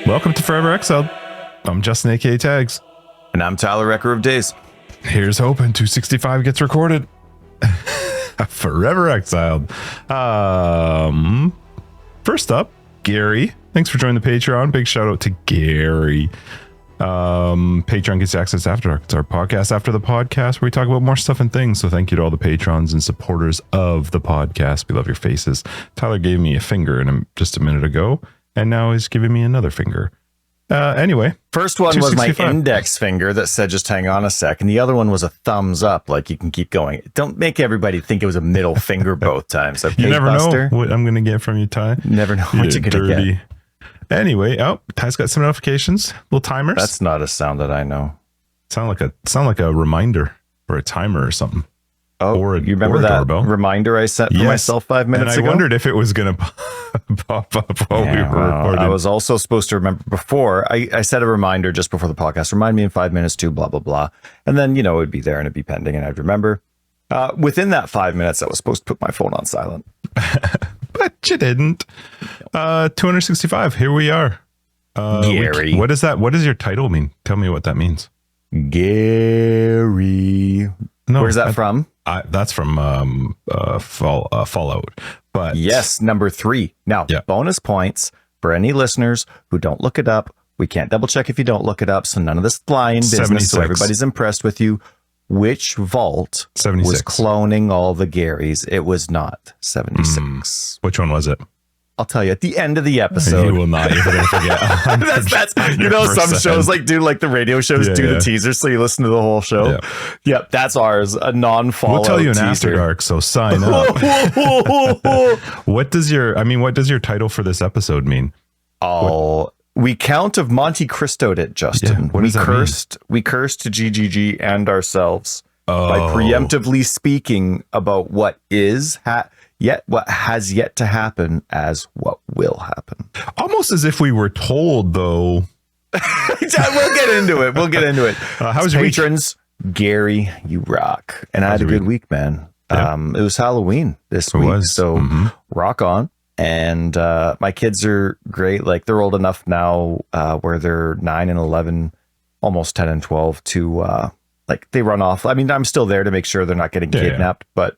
Welcome to Forever Exiled. I'm Justin, aka Tags. And I'm Tyler, Wrecker of Days. Here's hoping 265 gets recorded. Forever Exiled. First up, Gary. Thanks for joining the Patreon. Big shout out to Gary. Patreon gets access after dark. It's our podcast after the podcast where we talk about more stuff and things. So thank you to all the patrons and supporters of the podcast. We love your faces. Tyler gave me a finger just a minute ago, and now he's giving me another finger. Anyway, first one was my index finger that said just hang on a sec, and the other one was a thumbs up, like you can keep going. Don't make everybody think it was a middle finger both times. Okay, you never know what I'm gonna get from you, Ty. Never know what you're gonna get. Anyway, Ty's got some notifications, little timers. That's not a sound that I know. Sound like a reminder or a timer or something. Oh, you remember that doorbell reminder I set for myself 5 minutes ago? And I wondered if it was going to pop up while we were recording. I was also supposed to remember before. I set a reminder just before the podcast. Remind me in 5 minutes to blah, blah, blah. And then, it would be there and it'd be pending and I'd remember. Within that 5 minutes, I was supposed to put my phone on silent. But you didn't. 265. Here we are. Gary. What is that? What does your title mean? Tell me what that means. Gary. No, where's that from? That's from Fallout. But yes, number 3. Now, bonus points for any listeners who don't look it up. We can't double check if you don't look it up. So none of this flying business. 76. So everybody's impressed with you. Which vault 76 was cloning all the Garys? It was not 76. Which one was it? I'll tell you at the end of the episode. You will not. You're going to forget. that's some shows do the radio shows do the teaser, so you listen to the whole show. Yeah. Yep, that's ours. A non-follow. We'll tell you in teaser. After Dark, so sign up. What does your title for this episode mean? We Count-of-Monte-Cristo'd it, Justin. Yeah, what does that mean? We cursed GGG and ourselves by preemptively speaking about what is what has yet to happen as what will happen. Almost as if we were told, though. We'll get into it. How was your patrons? Week? Gary, you rock. And I had a good week, man. Yeah. It was Halloween this week, so rock on. And my kids are great. Like they're old enough now where they're 9 and 11, almost 10 and 12 to they run off. I mean, I'm still there to make sure they're not getting kidnapped, but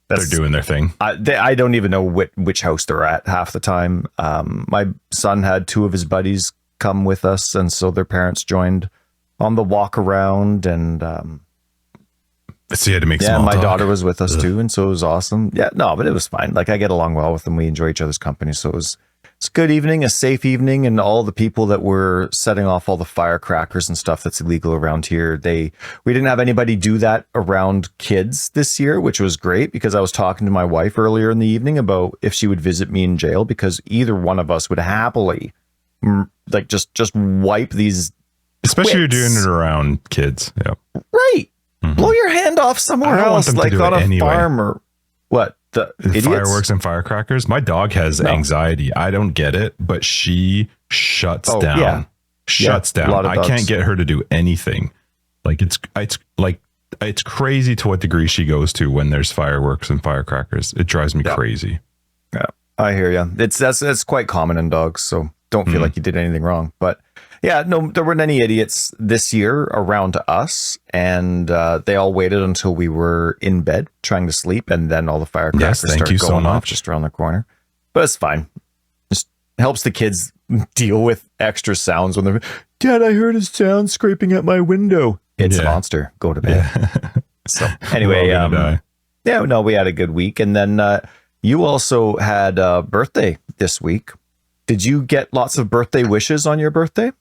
they're doing their thing. I don't even know which house they're at half the time. My son had 2 of his buddies come with us, and so their parents joined on the walk around. And so you had to make small my talk. daughter was with us too, and so it was awesome. Yeah, no, but it was fine. Like I get along well with them. We enjoy each other's company, so it's a good evening, a safe evening, and all the people that were setting off all the firecrackers and stuff that's illegal around here. We didn't have anybody do that around kids this year, which was great because I was talking to my wife earlier in the evening about if she would visit me in jail because either one of us would happily just wipe these. Especially if you're doing it around kids. Yeah. Right. Blow your hand off somewhere else, like on a farm or what? The fireworks and firecrackers. My dog has anxiety. I don't get it, but she shuts down. Yeah. Shuts down. I can't get her to do anything. Like it's crazy to what degree she goes to when there's fireworks and firecrackers. It drives me crazy. Yeah, I hear you. That's quite common in dogs, so don't feel like you did anything wrong. But yeah, no, there weren't any idiots this year around us, and they all waited until we were in bed trying to sleep, and then all the firecrackers started going off just around the corner. But it's fine. Just helps the kids deal with extra sounds when they're, Dad, I heard a sound scraping at my window. It's a monster. Go to bed. Yeah. So anyway, we had a good week, and then you also had a birthday this week. Did you get lots of birthday wishes on your birthday?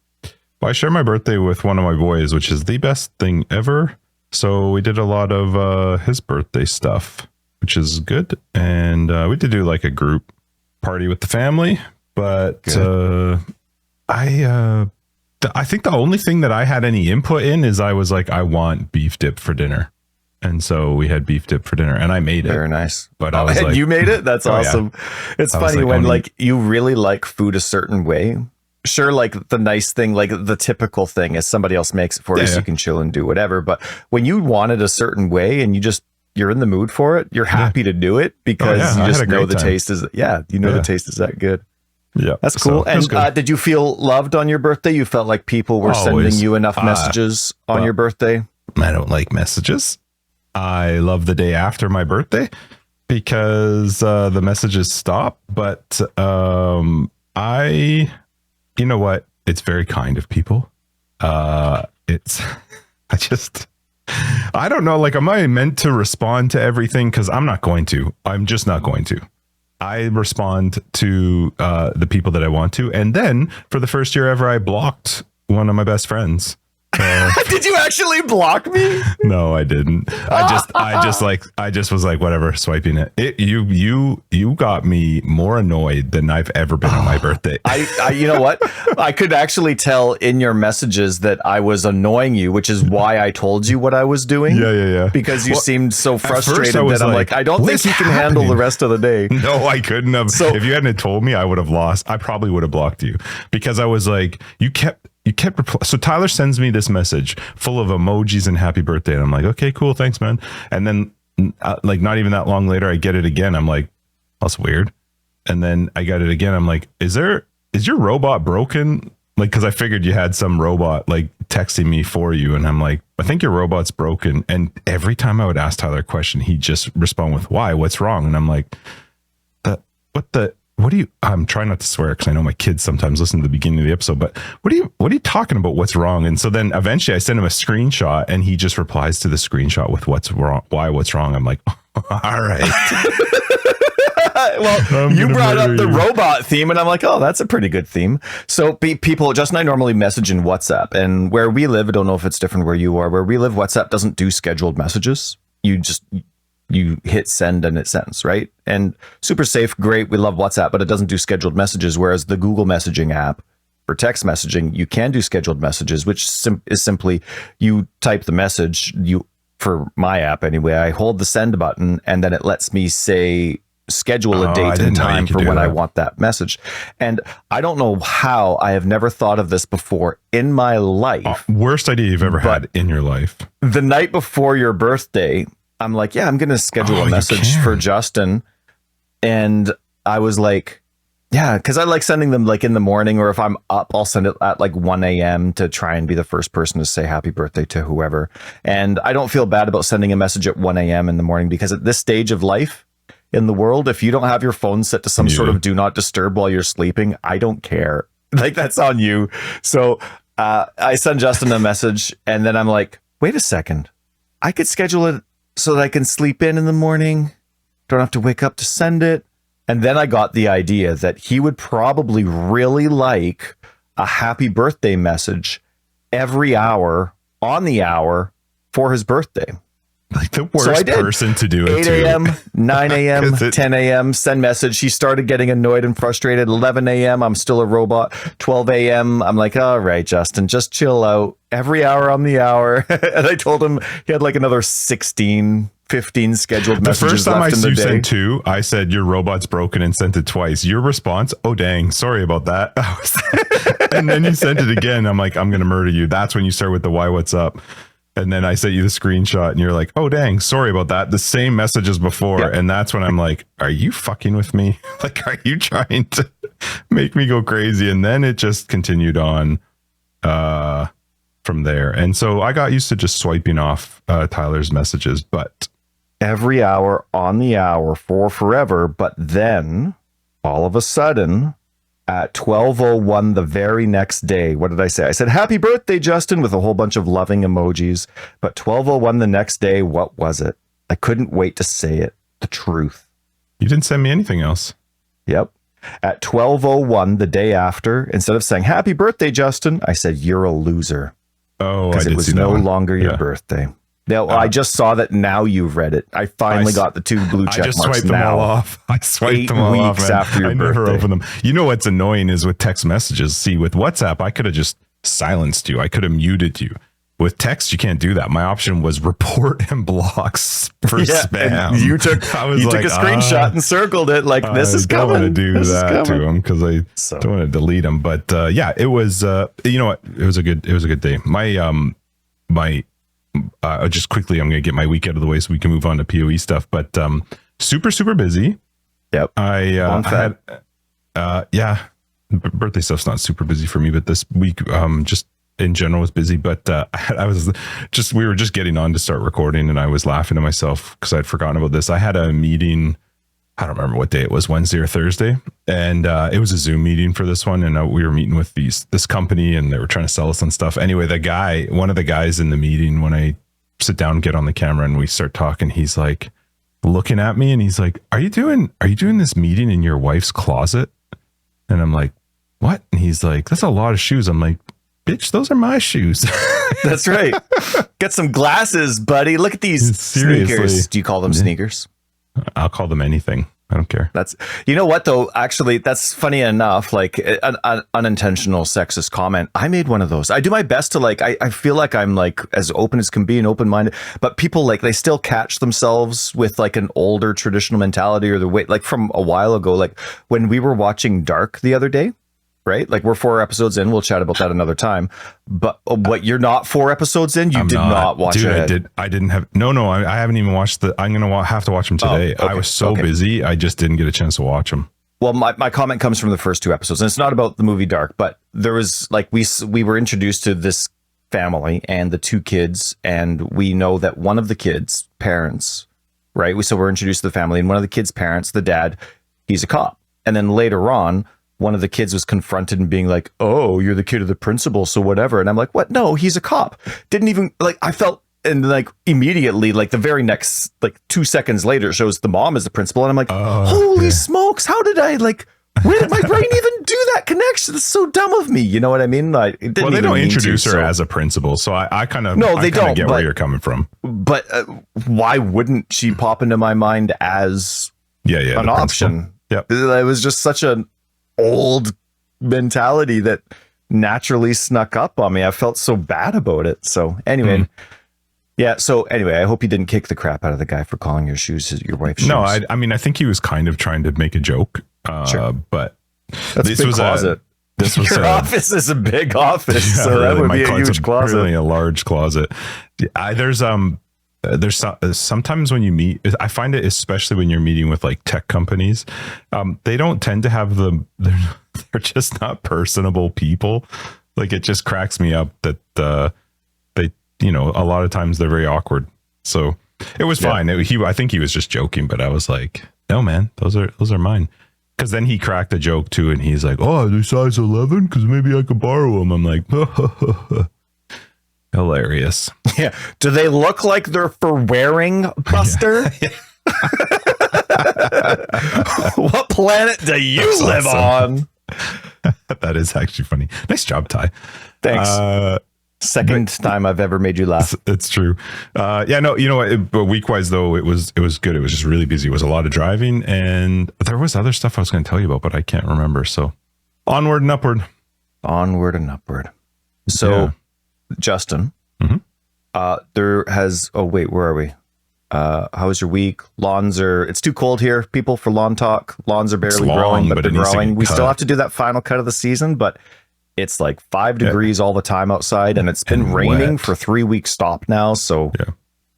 Well, I share my birthday with one of my boys, which is the best thing ever. So we did a lot of his birthday stuff, which is good. And we did do like a group party with the family. But I think the only thing that I had any input in is I was like, I want beef dip for dinner. And so we had beef dip for dinner, and I made it. Very nice. But I was like, you made it? That's awesome. Yeah. It's funny when you really like food a certain way. Sure, like the nice thing, like the typical thing is somebody else makes it for you so you can chill and do whatever. But when you want it a certain way and you're in the mood for it, you're happy to do it because you just know the taste is, the taste is that good. Yeah, that's cool. So, and did you feel loved on your birthday? You felt like people were sending you enough messages on your birthday? I don't like messages. I love the day after my birthday because the messages stop. But you know what? It's very kind of people. I don't know. Like, am I meant to respond to everything? Because I'm not going to. I'm just not going to. I respond to the people that I want to. And then for the first year ever, I blocked one of my best friends. Did you actually block me? No, I didn't. I just was like, whatever, swiping it. You got me more annoyed than I've ever been on my birthday. I you know what? I could actually tell in your messages that I was annoying you, which is why I told you what I was doing. Yeah. Because you seemed so frustrated that I'm like, I don't think you can happening? handle the rest of the day. No, I couldn't have. So if you hadn't told me, I would have lost. I probably would have blocked you because I was like, you kept so Tyler sends me this message full of emojis and happy birthday. And I'm like, okay, cool. Thanks, man. And then like not even that long later, I get it again. I'm like, that's weird. And then I got it again. I'm like, is your robot broken? Like, cause I figured you had some robot like texting me for you. And I'm like, I think your robot's broken. And every time I would ask Tyler a question, he'd just respond with why, what's wrong? And I'm like, what do you, I'm trying not to swear because I know my kids sometimes listen to the beginning of the episode, but what are you talking about? What's wrong? And so then eventually I send him a screenshot and he just replies to the screenshot with what's wrong, what's wrong. I'm like, all right. Well, you brought up the robot theme and I'm like, oh, that's a pretty good theme. So people, Justin and I normally message in WhatsApp, and where we live, I don't know if it's different where you are, where we live, WhatsApp doesn't do scheduled messages. You hit send and it sends, right? And super safe, great. We love WhatsApp, but it doesn't do scheduled messages. Whereas the Google messaging app for text messaging, you can do scheduled messages, which is simply you type the message. For my app anyway, I hold the send button and then it lets me say schedule a date and time for when I want that message. And I don't know how I have never thought of this before in my life. Worst idea you've ever had in your life. The night before your birthday, I'm like, yeah, I'm going to schedule a message for Justin. And I was like, yeah, because I like sending them like in the morning, or if I'm up, I'll send it at like 1 a.m. to try and be the first person to say happy birthday to whoever. And I don't feel bad about sending a message at 1 a.m. in the morning, because at this stage of life in the world, if you don't have your phone set to some sort of do not disturb while you're sleeping, I don't care. Like, that's on you. So I send Justin a message and then I'm like, wait a second, I could schedule it so that I can sleep in the morning. Don't have to wake up to send it. And then I got the idea that he would probably really like a happy birthday message every hour on the hour for his birthday. Like the worst person to do it 8 a.m., 9 a.m., 10 a.m., send message. She started getting annoyed and frustrated. 11 a.m., I'm still a robot. 12 a.m., I'm like, all right, Justin, just chill out. Every hour on the hour. And I told him he had like another 15 scheduled messages. The first time left in the day. sent two, I said, your robot's broken, and sent it twice. Your response, oh, dang, sorry about that. And then you sent it again. I'm like, I'm going to murder you. That's when you start with the why, what's up. And then I sent you the screenshot and you're like, oh, dang, sorry about that. The same message as before. Yep. And that's when I'm like, are you fucking with me? Like, are you trying to make me go crazy? And then it just continued on from there. And so I got used to just swiping off Tyler's messages, but every hour on the hour for forever. But then all of a sudden at 12:01 the very next day, what did I say? I said, happy birthday, Justin, with a whole bunch of loving emojis. But 12:01 the next day, what was it? I couldn't wait to say it. The truth. You didn't send me anything else. Yep. At 12:01 the day after, instead of saying happy birthday, Justin, I said, you're a loser. Oh, because it was no longer your birthday. Now, I just saw that now you've read it. I finally got the 2 blue check marks. I just swiped them all off. I swiped them all off. 8 weeks after your birthday. Never opened them. You know what's annoying is with text messages. See, with WhatsApp, I could have just silenced you. I could have muted you. With text, you can't do that. My option was report and blocks for spam. You took a screenshot and circled it like, this is coming. I don't want to do that to him because I don't want to delete them. But it was. You know what? It was a good day. My just quickly, I'm going to get my week out of the way so we can move on to PoE stuff. But super busy. Yep. I had birthday stuff's not super busy for me, but this week, just in general was busy. But we were just getting on to start recording, and I was laughing to myself because I'd forgotten about this. I had a meeting. I don't remember what day it was, Wednesday or Thursday. And it was a Zoom meeting for this one. And we were meeting with this company, and they were trying to sell us on stuff. Anyway, one of the guys in the meeting, when I sit down and get on the camera and we start talking, he's like looking at me and he's like, are you doing this meeting in your wife's closet? And I'm like, what? And he's like, that's a lot of shoes. I'm like, bitch, those are my shoes. That's right. Get some glasses, buddy. Look at these sneakers. Do you call them sneakers? I'll call them anything. I don't care. You know what though? Actually, that's funny enough. Like an unintentional sexist comment. I made one of those. I do my best to I feel like I'm like as open as can be and open-minded, but people they still catch themselves with like an older traditional mentality or the way from a while ago, like when we were watching Dark the other day. Right? Like we're 4 episodes in. We'll chat about that another time. But what you're not 4 episodes in? You did not watch it. I didn't have. No. I haven't even watched I'm going to have to watch them today. Oh, okay. I was so busy. I just didn't get a chance to watch them. Well, my comment comes from the first 2 episodes, and it's not about the movie Dark, but there was we were introduced to this family and the 2 kids, and we know that one of the kids' parents, right? So we're introduced to the family, and one of the kids' parents, the dad, he's a cop. And then later on, one of the kids was confronted and being like, oh, you're the kid of the principal, so whatever. And I'm like, what? No, he's a cop. Didn't even I felt, and immediately, the very next 2 seconds later, it shows the mom is the principal. And I'm like, holy smokes, how did where did my brain even do that connection? That's so dumb of me. You know what I mean? They don't introduce her as a principal. So I kind of get where you're coming from. But why wouldn't she pop into my mind as an option? Yep. It was just such an old mentality that naturally snuck up on me. I felt so bad about it. So anyway, I hope you didn't kick the crap out of the guy for calling your shoes your wife's shoes. No, I mean, I think he was kind of trying to make a joke. Sure. But this was closet. Your office is a big office, so that would be a huge closet. Really a large closet. There's sometimes when you meet, I find it, especially when you're meeting with tech companies, they don't tend to have they're just not personable people. It just cracks me up that they, a lot of times they're very awkward. So it was fine. I think he was just joking, but I was like, no, man, those are mine. Because then he cracked a joke too, and he's like, oh, they're size 11 because maybe I could borrow them. I'm like, hilarious. Yeah. Do they look like they're for wearing, Buster? What planet do you live on? That is actually funny. Nice job, Ty. Thanks. Second time I've ever made you laugh. It's true. But week-wise though, it was good. It was just really busy. It was a lot of driving, and there was other stuff I was going to tell you about, but I can't remember. So onward and upward. So Justin, where are we? How was your week? It's too cold here, people, for lawn talk. Lawns are barely growing, but they're growing. We still have to do that final cut of the season, but it's 5 degrees all the time outside, and it's been raining for 3 weeks stop now. So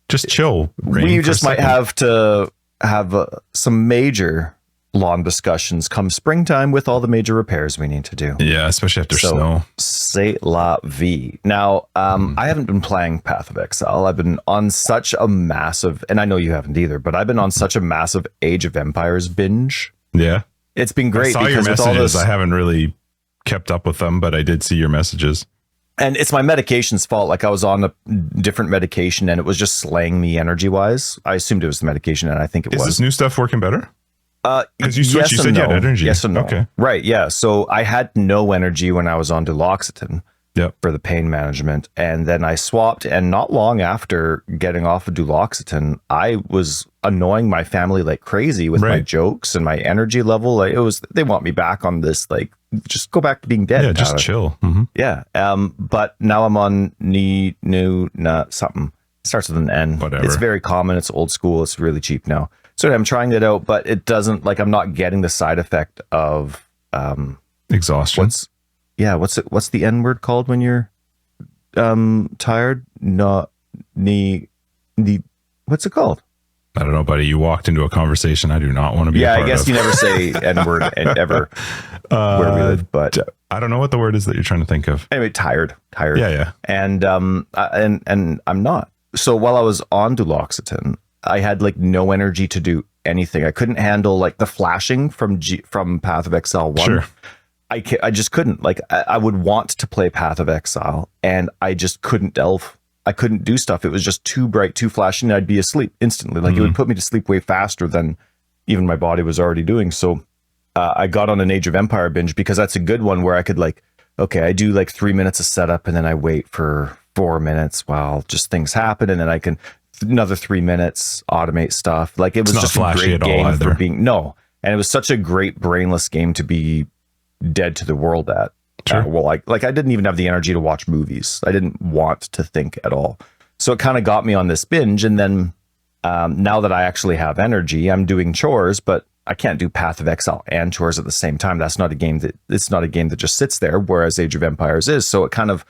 just chill. We just might have to have some major lawn discussions come springtime with all the major repairs we need to do. Yeah, especially after snow. C'est la vie. Now, I haven't been playing Path of Exile. I've been on such a massive, and I know you haven't either, but I've been on such a massive Age of Empires binge. Yeah. It's been great. I saw your messages. I haven't really kept up with them, but I did see your messages. And it's my medication's fault. I was on a different medication and it was just slaying me energy wise. I assumed it was the medication, and I think it was. Is this new stuff working better? Because you switched, you said you had energy. Yes and no. Okay. Right. Yeah. So I had no energy when I was on duloxetine for the pain management. And then I swapped. And not long after getting off of duloxetine, I was annoying my family like crazy with my jokes and my energy level. They want me back on this, just go back to being dead. Yeah, just chill. Mm-hmm. Yeah. But now I'm on something. It starts with an N. Whatever. It's very common. It's old school. It's really cheap now. So I'm trying it out, but it doesn't, I'm not getting the side effect of exhaustion. What's the N word called when you're tired? What's it called? I don't know, buddy. You walked into a conversation I do not want to be a part I guess of. you never say N-word ever where we live, but I don't know what the word is that you're trying to think of. anyway, tired. Yeah. And I'm not. So while I was on duloxetine, I had like no energy to do anything. I couldn't handle like the flashing from Path of Exile 1. Sure. I just couldn't. Like I would want to play Path of Exile and I just couldn't delve. I couldn't do stuff. It was just too bright, too flashing. I'd be asleep instantly. Like it would put me to sleep way faster than even my body was already doing. So I got on an Age of Empire binge because that's a good one where I could like, okay, I do like 3 minutes of setup and then I wait for 4 minutes while just things happen. And then I can another 3 minutes automate stuff. Like it was just a great game for being, no. And it was such a great brainless game to be dead to the world at. Sure. Well, I didn't even have the energy to watch movies. I didn't want to think at all. So it kind of got me on this binge. And then now that I actually have energy, I'm doing chores, but I can't do Path of Exile and chores at the same time. It's not a game that just sits there, whereas Age of Empires is. So it kind of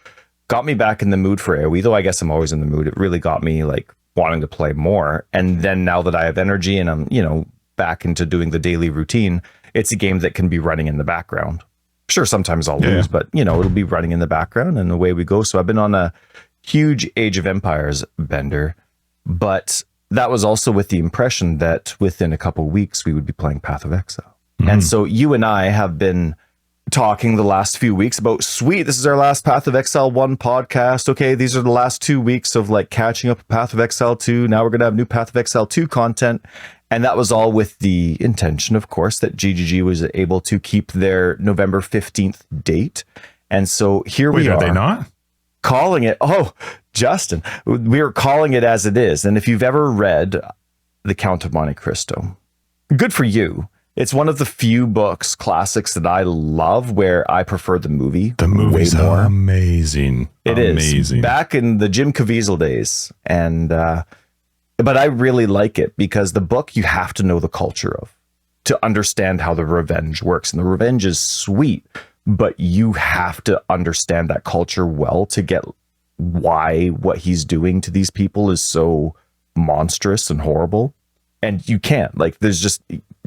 got me back in the mood for AoE, though I guess I'm always in the mood. It really got me like wanting to play more. And then now that I have energy and I'm, back into doing the daily routine, it's a game that can be running in the background. Sure, sometimes I'll lose, but it'll be running in the background and away we go. So I've been on a huge Age of Empires bender, but that was also with the impression that within a couple of weeks we would be playing Path of Exile. And so you and I have been talking the last few weeks about, sweet, this is our last Path of Exile 1 podcast. Okay, these are the last 2 weeks of like catching up with Path of Exile 2. Now we're going to have new Path of Exile 2 content. And that was all with the intention, of course, that GGG was able to keep their November 15th date. And so here we are. Are they not? Calling it, Justin, we are calling it as it is. And if you've ever read The Count-of-Monte-Cristo, good for you. It's one of the few classics that I love where I prefer the movie. The movie's way more. Amazing. It is. Back in the Jim Caviezel days. And, but I really like it because the book you have to know the culture of to understand how the revenge works. And the revenge is sweet, but you have to understand that culture well to get why what he's doing to these people is so monstrous and horrible. And you can't, like, you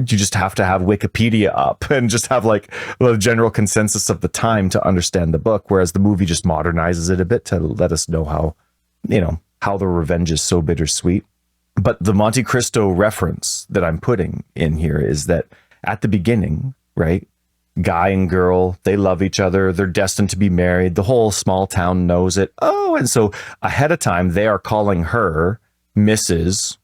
just have to have Wikipedia up and just have like the general consensus of the time to understand the book. Whereas the movie just modernizes it a bit to let us know how the revenge is so bittersweet. But the Monte Cristo reference that I'm putting in here is that at the beginning, right? Guy and girl, they love each other. They're destined to be married. The whole small town knows it. Oh, and so ahead of time, they are calling her Mrs.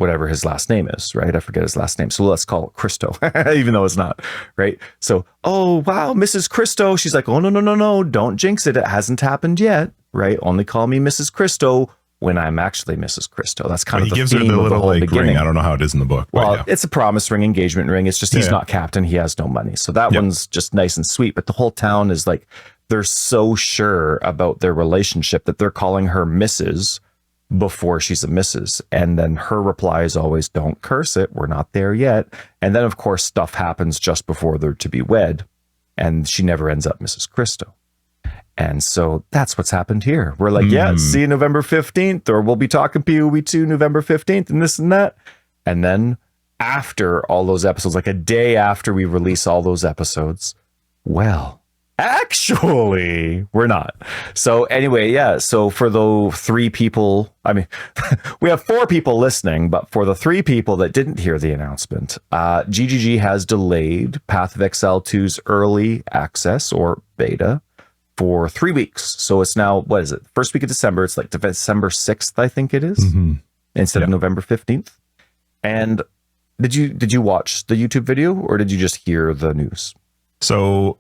whatever his last name is, right? I forget his last name. So let's call it Cristo, even though it's not, right? So, oh, wow, Mrs. Cristo. She's like, oh, no, don't jinx it. It hasn't happened yet, right? Only call me Mrs. Cristo when I'm actually Mrs. Cristo. That's kind of the theme of the whole beginning. Ring. I don't know how it is in the book. Well, it's a promise ring, engagement ring. It's just he's not captain. He has no money. So that one's just nice and sweet. But the whole town is like, they're so sure about their relationship that they're calling her Mrs. before she's a Mrs. And then her reply is always, don't curse it. We're not there yet. And then, of course, stuff happens just before they're to be wed. And she never ends up Mrs. Cristo. And so that's what's happened here. We're like, see you November 15th, or we'll be talking PoE 2 November 15th and this and that. And then after all those episodes, like a day after we release all those episodes, well, actually, we're not. So anyway, so for the 3 people, I mean, we have 4 people listening, but for the 3 people that didn't hear the announcement, GGG has delayed Path of Exile 2's early access or beta for 3 weeks. So it's now, what is it? First week of December. It's like December 6th, I think it is, instead of November 15th. And did you watch the YouTube video or did you just hear the news? So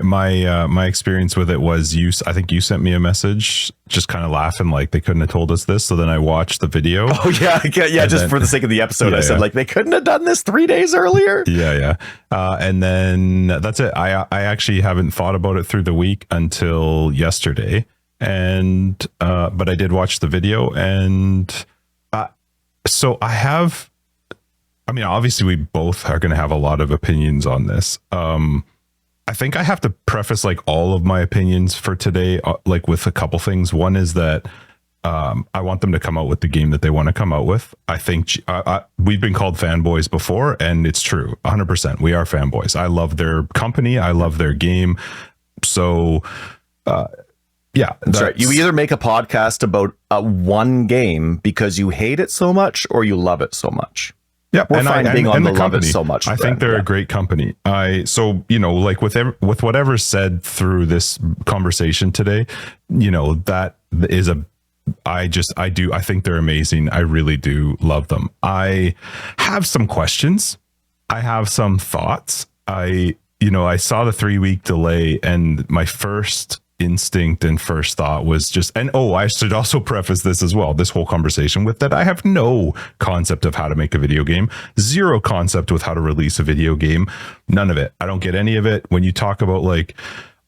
my experience with it was I think you sent me a message just kind of laughing like they couldn't have told us this. So then I watched the video. Oh yeah. Just for the sake of the episode, I said like they couldn't have done this 3 days earlier. Yeah. And then that's it. I actually haven't thought about it through the week until yesterday. And but I did watch the video, and so I mean, obviously we both are going to have a lot of opinions on this. I think I have to preface like all of my opinions for today, like with a couple things. One is that I want them to come out with the game that they want to come out with. I think we've been called fanboys before, and it's true. 100%. We are fanboys. I love their company. I love their game. So, yeah. That's right. You either make a podcast about one game because you hate it so much or you love it so much. Yeah, we're fine being on the love it so much. I think they're a great company. So like with whatever's said through this conversation today, that is I think they're amazing. I really do love them. I have some questions. I have some thoughts. I saw the 3-week delay, and my first instinct and first thought was I should also preface this as well, this whole conversation, with that I have no concept of how to make a video game, zero concept with how to release a video game, none of it. I don't get any of it. When you talk about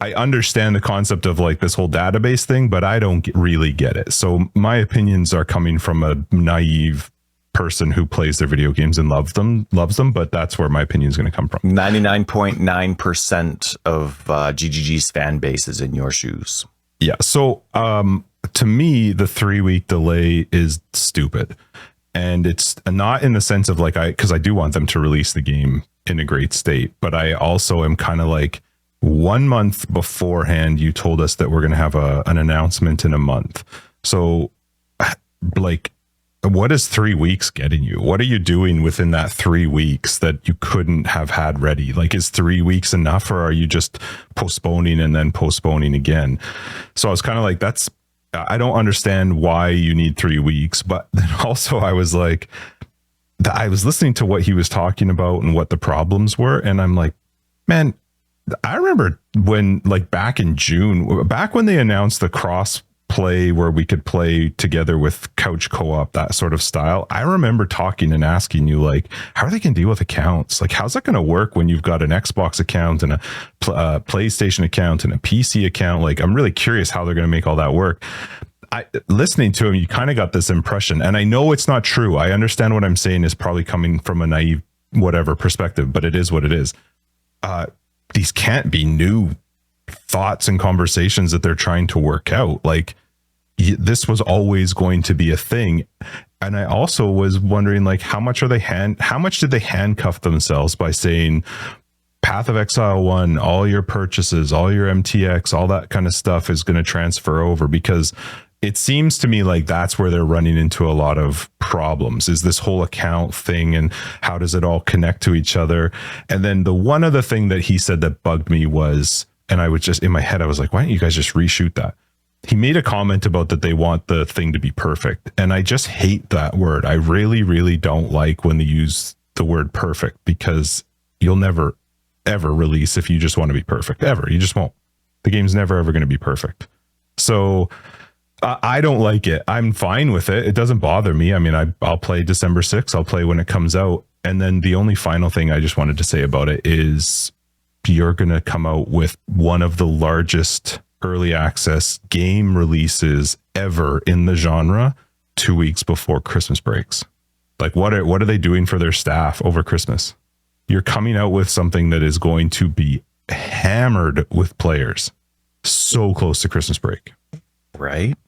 I understand the concept of this whole database thing, but I don't really get it. So my opinions are coming from a naive person who plays their video games and loves them, but that's where my opinion is going to come from. 99.9% of GGG's fan base is in your shoes. Yeah. So to me, the 3-week delay is stupid. And it's not in the sense of because I do want them to release the game in a great state, but I also am kind of 1 month beforehand, you told us that we're going to have an announcement in a month. So what is 3 weeks getting you? What are you doing within that 3 weeks that you couldn't have had ready? Is 3 weeks enough, or are you just postponing and then postponing again? So I was kind of I don't understand why you need 3 weeks. But then also I was I was listening to what he was talking about and what the problems were. And I'm like, man, I remember when back in June, back when they announced the cross play where we could play together with couch co-op, that sort of style. I remember talking and asking you how are they going to deal with accounts? How's that going to work when you've got an Xbox account and a PlayStation account and a PC account? I'm really curious how they're going to make all that work. Listening to him, you kind of got this impression, and I know it's not true. I understand what I'm saying is probably coming from a naive whatever perspective, but it is what it is. These can't be new thoughts and conversations that they're trying to work out. This was always going to be a thing. And I also was wondering how much did they handcuff themselves by saying Path of Exile 1, all your purchases, all your MTX, all that kind of stuff is going to transfer over? Because it seems to me that's where they're running into a lot of problems, is this whole account thing and how does it all connect to each other. And then the one other thing that he said that bugged me was, and I was just in my head, I was like, why don't you guys just reshoot that? He made a comment about that they want the thing to be perfect. And I just hate that word. I really, really don't like when they use the word perfect, because you'll never, ever release if you just want to be perfect, ever. You just won't. The game's never, ever going to be perfect. So I don't like it. I'm fine with it. It doesn't bother me. I mean, I'll play December 6th. I'll play when it comes out. And then the only final thing I just wanted to say about it is you're going to come out with one of the largest early access game releases ever in the genre 2 weeks before Christmas breaks. What are they doing for their staff over Christmas? You're coming out with something that is going to be hammered with players so close to Christmas break. Right.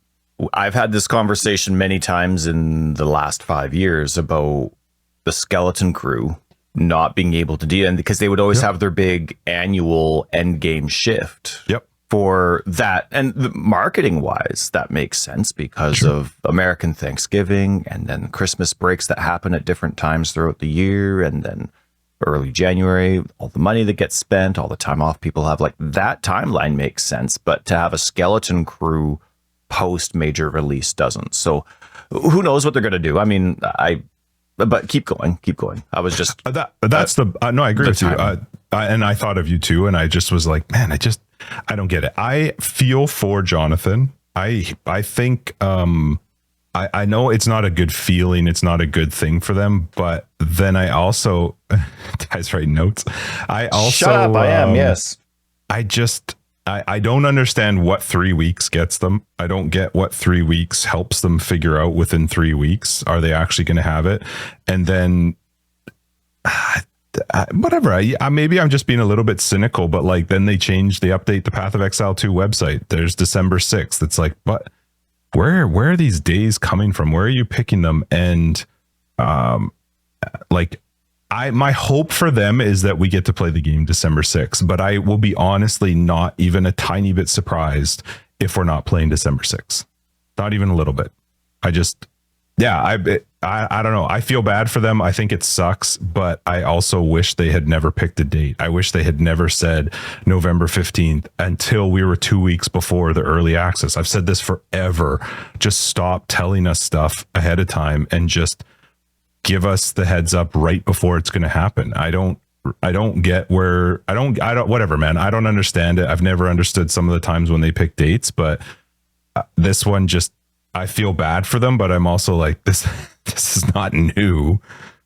I've had this conversation many times in the last 5 years about the skeleton crew not being able to deal, and because they would always have their big annual end game shift. Yep. For that, and marketing wise, that makes sense because of American Thanksgiving and then Christmas breaks that happen at different times throughout the year, and then early January, all the money that gets spent, all the time off people have, that timeline makes sense. But to have a skeleton crew post major release doesn't. So who knows what they're going to do? I mean, but keep going. I was just no, I agree with you. And I thought of you too, and I just was like, man, I don't get it. I feel for Jonathan. I think I know it's not a good feeling. It's not a good thing for them. But then I also, guys writing notes. I also shut up. I am. Yes. I don't understand what 3 weeks gets them. I don't get what 3 weeks helps them figure out within 3 weeks. Are they actually going to have it? And then whatever. Maybe I'm just being a little bit cynical, but then they update the Path of Exile 2 website. There's December 6th. It's but where are these days coming from? Where are you picking them? And like my hope for them is that we get to play the game December 6th, but I will be honestly not even a tiny bit surprised if we're not playing December 6th. Not even a little bit. I don't know. I feel bad for them. I think it sucks, but I also wish they had never picked a date. I wish they had never said November 15th until we were 2 weeks before the early access. I've said this forever. Just stop telling us stuff ahead of time and just give us the heads up right before it's going to happen. I don't get where whatever, man. I don't understand it. I've never understood some of the times when they pick dates, but this one just, I feel bad for them, but I'm also like, this is not new.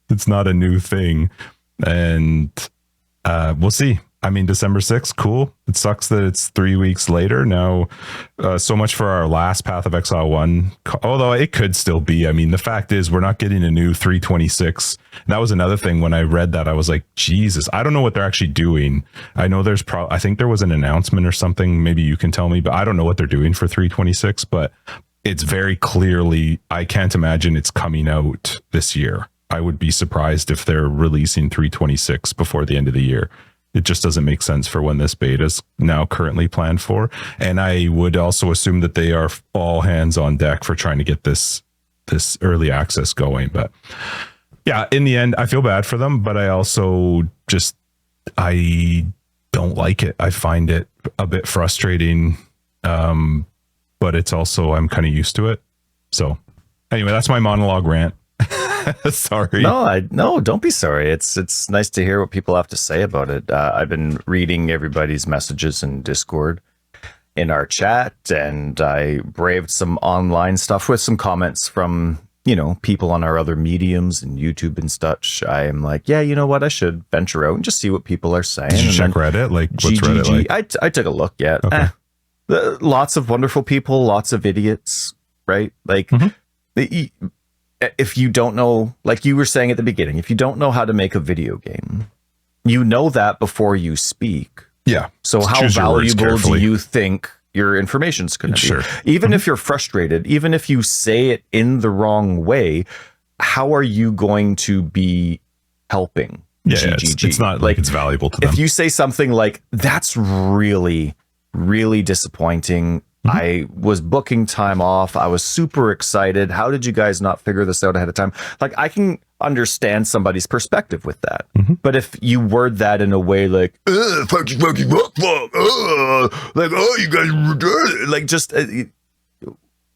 It's not a new thing. And we'll see. I mean, December 6th, cool. It sucks that it's 3 weeks later now. So much for our last Path of Exile 1, although it could still be. I mean, the fact is we're not getting a new 326. And that was another thing. When I read that, I was like, Jesus, I don't know what they're actually doing. I know there's I think there was an announcement or something. Maybe you can tell me, but I don't know what they're doing for 326, but it's very clearly, I can't imagine it's coming out this year. I would be surprised if they're releasing 326 before the end of the year. It just doesn't make sense for when this beta is now currently planned for. And I would also assume that they are all hands on deck for trying to get this early access going. But yeah, in the end, I feel bad for them, but I also just, I don't like it. I find it a bit frustrating. But it's also, I'm kind of used to it. So anyway, that's my monologue rant. Sorry. No, don't be sorry. It's nice to hear what people have to say about it. I've been reading everybody's messages in Discord in our chat, and I braved some online stuff with some comments from, people on our other mediums and YouTube and such. I am like, yeah, you know what? I should venture out and just see what people are saying. Did you check Reddit? Like, what's Reddit like? I took a look, yeah. Okay. Lots of wonderful people, lots of idiots, right? Like, if you don't know, like you were saying at the beginning, if you don't know how to make a video game, you know that before you speak. Yeah. So how valuable do you think your information's going to be? Sure. Even if you're frustrated, even if you say it in the wrong way, how are you going to be helping? Yeah, it's not like it's valuable to them. If you say something like, that's really disappointing. I was booking time off. I was super excited. How did you guys not figure this out ahead of time? Like, I can understand somebody's perspective with that. But if you word that in a way like, fuck, like, oh, you guys, like, just,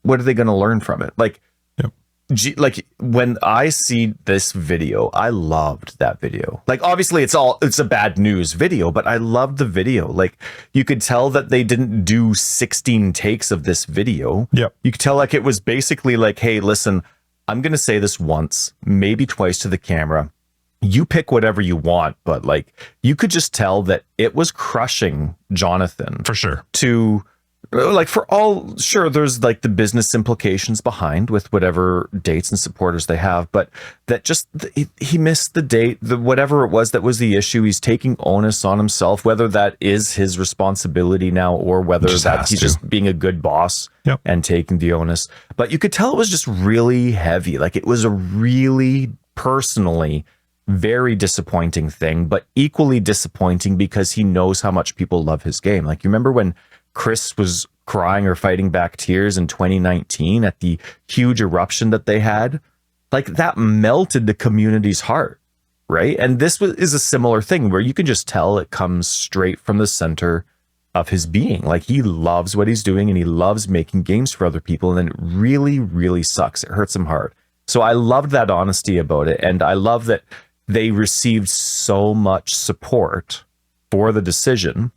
what are they going to learn from it? Like, like when I see this video, I loved that video. Like, obviously it's a bad news video, but I loved the video. Like, you could tell that they didn't do 16 takes of this video. Yep. You could tell like it was basically like, hey, listen, I'm going to say this once, maybe twice to the camera. You pick whatever you want, but like, you could just tell that it was crushing Jonathan. For sure. To like, for all, sure, there's like the business implications behind with whatever dates and supporters they have, but that just, he missed the date, whatever it was that was the issue. He's taking onus on himself, whether that is his responsibility now or whether that he's just being a good boss and taking the onus. But you could tell it was just really heavy. Like, it was a really personally very disappointing thing, but equally disappointing because he knows how much people love his game. Like, you remember when Chris was crying or fighting back tears in 2019 at the huge eruption that they had? Like, that melted the community's heart, right? And this is a similar thing where you can just tell it comes straight from the center of his being. Like, he loves what he's doing and he loves making games for other people, and then it really, really sucks. It hurts him hard. So I loved that honesty about it, and I love that they received so much support for the decision.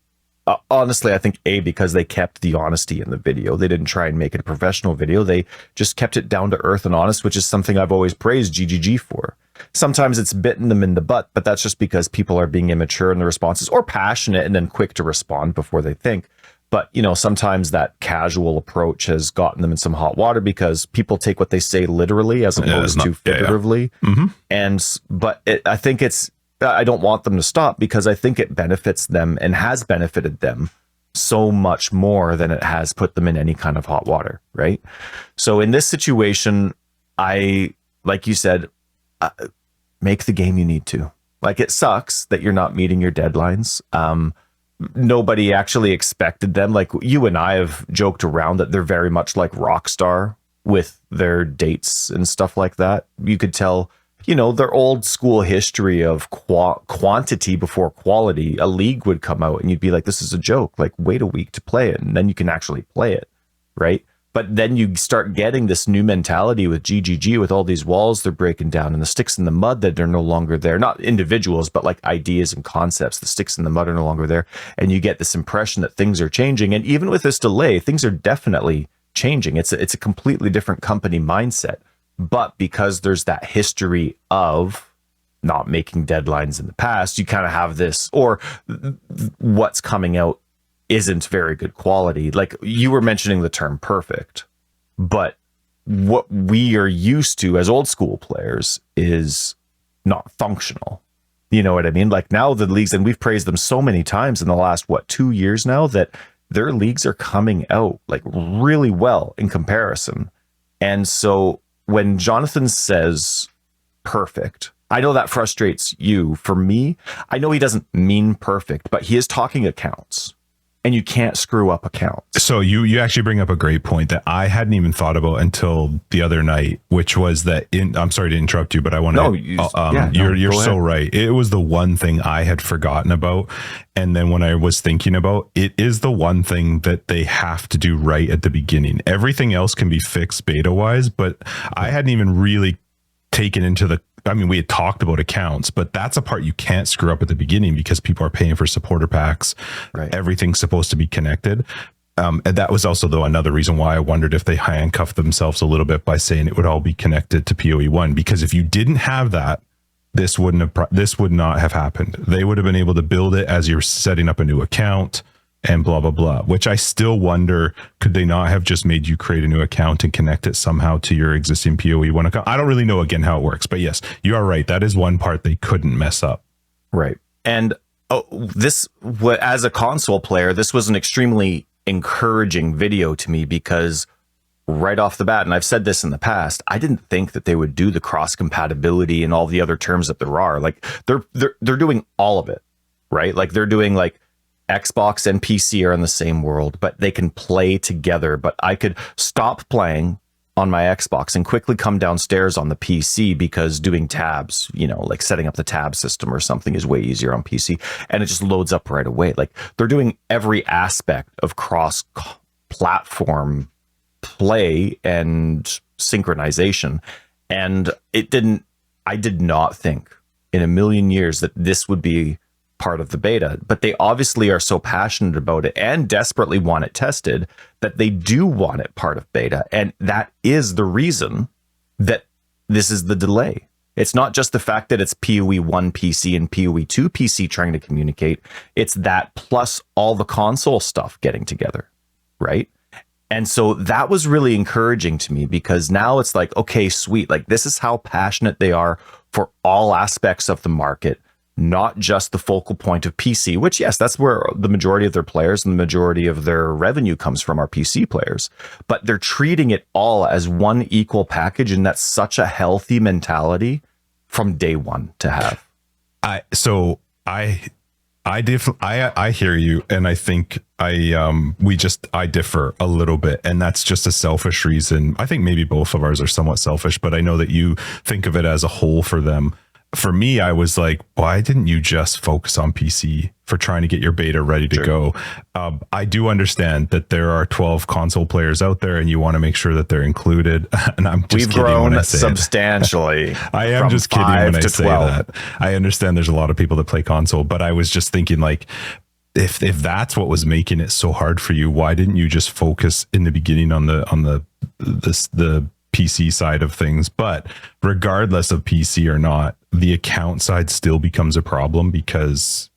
Honestly, I think because they kept the honesty in the video. They didn't try and make it a professional video. They just kept it down to earth and honest, which is something I've always praised GGG for. Sometimes it's bitten them in the butt, but that's just because people are being immature in their responses or passionate and then quick to respond before they think. But, sometimes that casual approach has gotten them in some hot water because people take what they say literally as opposed to figuratively. But I think I don't want them to stop because I think it benefits them and has benefited them so much more than it has put them in any kind of hot water, right? So in this situation, like you said, make the game you need to. Like, it sucks that you're not meeting your deadlines. Nobody actually expected them. Like, you and I have joked around that they're very much like Rockstar with their dates and stuff like that. You could tell, their old school history of quantity before quality. A league would come out and you'd be like, this is a joke. Like, wait a week to play it, and then you can actually play it, right? But then you start getting this new mentality with GGG, with all these walls they're breaking down and the sticks in the mud that are no longer there. Not individuals, but like ideas and concepts. The sticks in the mud are no longer there. And you get this impression that things are changing. And even with this delay, things are definitely changing. It's a completely different company mindset. But because there's that history of not making deadlines in the past, you kind of have this, or what's coming out isn't very good quality. Like, you were mentioning the term perfect, but what we are used to as old school players is not functional. You know what I mean? Like, now the leagues, and we've praised them so many times in the last, 2 years now, that their leagues are coming out like really well in comparison. And so when Jonathan says perfect, I know that frustrates you. For me, I know he doesn't mean perfect, but he is talking accounts. And you can't screw up accounts. So you actually bring up a great point that I hadn't even thought about until the other night, which was that I'm sorry to interrupt you, but I want to. You're so right. It was the one thing I had forgotten about, and then when I was thinking about it, is the one thing that they have to do right at the beginning. Everything else can be fixed beta wise, but I hadn't even really taken into we had talked about accounts, but that's a part you can't screw up at the beginning because people are paying for supporter packs. Right. Everything's supposed to be connected. And that was also, though, another reason why I wondered if they handcuffed themselves a little bit by saying it would all be connected to PoE 1, because if you didn't have that, this would not have happened. They would have been able to build it as you're setting up a new account and blah, blah, blah, which I still wonder, could they not have just made you create a new account and connect it somehow to your existing PoE 1 account? I don't really know, again, how it works, but yes, you are right. That is one part they couldn't mess up. Right. And as a console player, this was an extremely encouraging video to me, because right off the bat, and I've said this in the past, I didn't think that they would do the cross compatibility and all the other terms that there are. Like, they're doing all of it, right? Like, they're doing like Xbox and PC are in the same world, but they can play together. But I could stop playing on my Xbox and quickly come downstairs on the PC, because doing tabs, like setting up the tab system or something, is way easier on PC, and it just loads up right away. Like, they're doing every aspect of cross platform play and synchronization. And I did not think in a million years that this would be part of the beta, but they obviously are so passionate about it and desperately want it tested that they do want it part of beta. And that is the reason that this is the delay. It's not just the fact that it's PoE 1 PC and PoE 2 PC trying to communicate. It's that plus all the console stuff getting together, right? And so that was really encouraging to me, because now it's like, okay, sweet. Like, this is how passionate they are for all aspects of the market, not just the focal point of PC, which, yes, that's where the majority of their players and the majority of their revenue comes from, our PC players. But they're treating it all as one equal package, and that's such a healthy mentality from day one to have. I hear you, and I think I differ a little bit, and that's just a selfish reason. I think maybe both of ours are somewhat selfish, but I know that you think of it as a whole for them. For me, I was like, why didn't you just focus on PC for trying to get your beta ready to go? I do understand that there are 12 console players out there, and you want to make sure that they're included. And I'm just kidding when I say substantially. I am just kidding when I say that. I understand there's a lot of people that play console, but I was just thinking, like, if that's what was making it so hard for you, why didn't you just focus in the beginning on the PC side of things? But regardless of PC or not, the account side still becomes a problem, because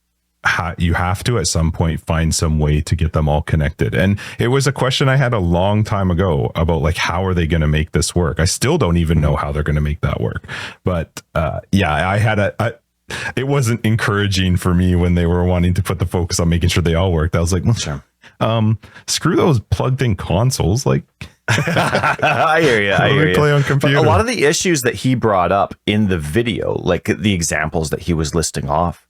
you have to at some point find some way to get them all connected. And it was a question I had a long time ago about, like, how are they going to make this work? I still don't even know how they're going to make that work. But I had it wasn't encouraging for me when they were wanting to put the focus on making sure they all worked. I was like, well, sure. Screw those plugged in consoles. Like, I hear you. Play on computer. But a lot of the issues that he brought up in the video, like the examples that he was listing off,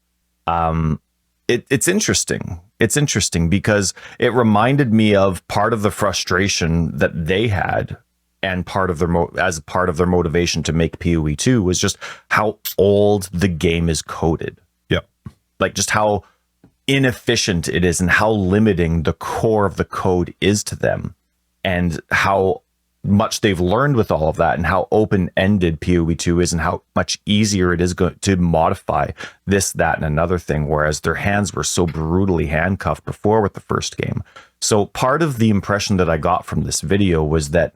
it's interesting. It's interesting because it reminded me of part of the frustration that they had, and part of their as part of their motivation to make PoE 2 was just how old the game is coded. Yep. Like just how inefficient it is and how limiting the core of the code is to them, and how much they've learned with all of that, and how open-ended PoE 2 is, and how much easier it is to modify this, that, and another thing, whereas their hands were so brutally handcuffed before with the first game. So part of the impression that I got from this video was that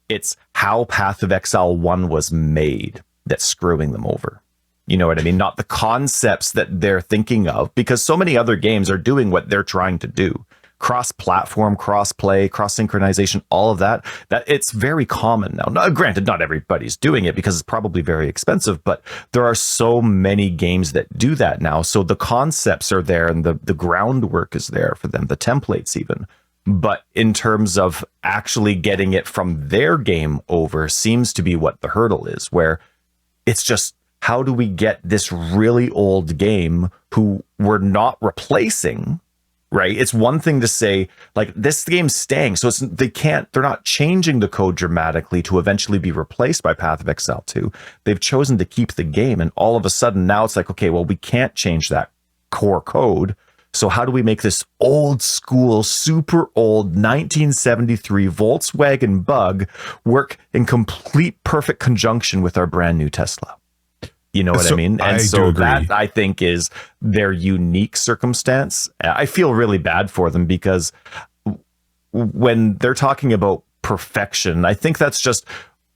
it's how Path of Exile 1 was made that's screwing them over. You know what I mean? Not the concepts that they're thinking of, because so many other games are doing what they're trying to do. Cross-platform, cross-play, cross-synchronization, all of that it's very common now. Now, granted, not everybody's doing it because it's probably very expensive, but there are so many games that do that now. So the concepts are there and the groundwork is there for them, the templates even. But in terms of actually getting it from their game over seems to be what the hurdle is, where it's just, how do we get this really old game who we're not replacing, right? It's one thing to say, like, this game's staying, so they're not changing the code dramatically to eventually be replaced by Path of Exile 2. They've chosen to keep the game, and all of a sudden now it's like, okay, well, we can't change that core code. So how do we make this old school, super old 1973 Volkswagen Bug work in complete perfect conjunction with our brand new Tesla? You know what I mean? And so that, I think, is their unique circumstance. I feel really bad for them because when they're talking about perfection, I think that's just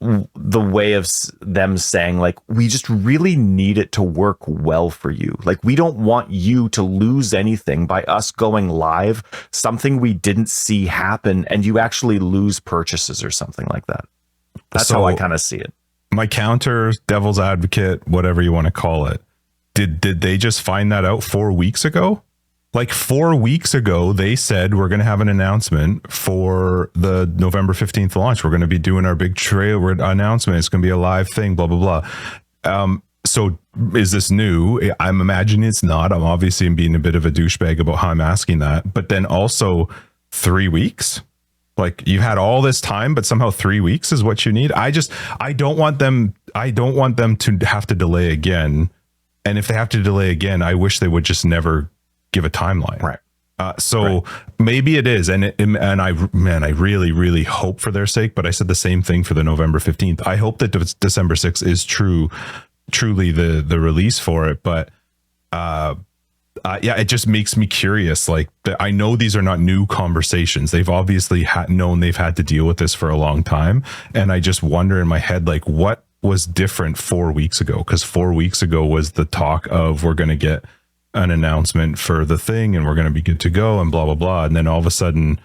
the way of them saying, like, we just really need it to work well for you. Like, we don't want you to lose anything by us going live, something we didn't see happen, and you actually lose purchases or something like that. That's how I kind of see it. My counter, devil's advocate, whatever you want to call it, did they just find that out 4 weeks ago? Like 4 weeks ago, they said we're going to have an announcement for the November 15th launch. We're going to be doing our big trailer announcement. It's going to be a live thing, blah, blah, blah. So is this new? I'm imagining it's not. I'm obviously being a bit of a douchebag about how I'm asking that. But then also 3 weeks? Like, you've had all this time, but somehow 3 weeks is what you need. I don't want them to have to delay again. And if they have to delay again, I wish they would just never give a timeline. Right. Maybe it is. And I really, really hope for their sake, but I said the same thing for the November 15th. I hope that December 6th is truly the release for it. But, it just makes me curious. Like, I know these are not new conversations. They've obviously known they've had to deal with this for a long time. And I just wonder in my head, like, what was different 4 weeks ago? Because 4 weeks ago was the talk of, we're going to get an announcement for the thing and we're going to be good to go and blah, blah, blah. And then all of a sudden,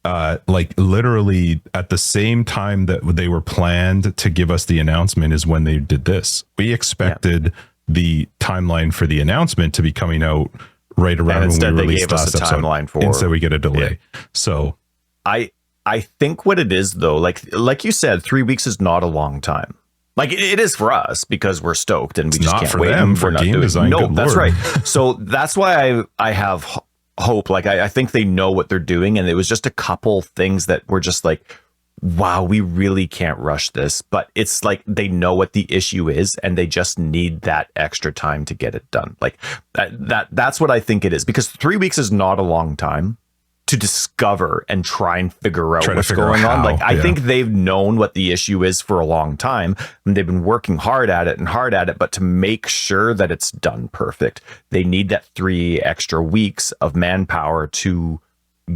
like literally at the same time that they were planned to give us the announcement is when they did this. We expected the timeline for the announcement to be coming out right around when we released last episode. Instead we get a delay. Yeah. So I think what it is though, like you said, 3 weeks is not a long time. Like it is for us because we're stoked and we just can't wait. Them, for game design. No, that's right. So that's why I have hope. Like I think they know what they're doing, and it was just a couple things that were just like, wow, we really can't rush this. But it's like they know what the issue is, and they just need that extra time to get it done. Like that's what I think it is, because 3 weeks is not a long time to discover and try and figure out what's going on. Like, I think they've known what the issue is for a long time, and they've been working hard at it, but to make sure that it's done perfect, they need that 3 extra weeks of manpower to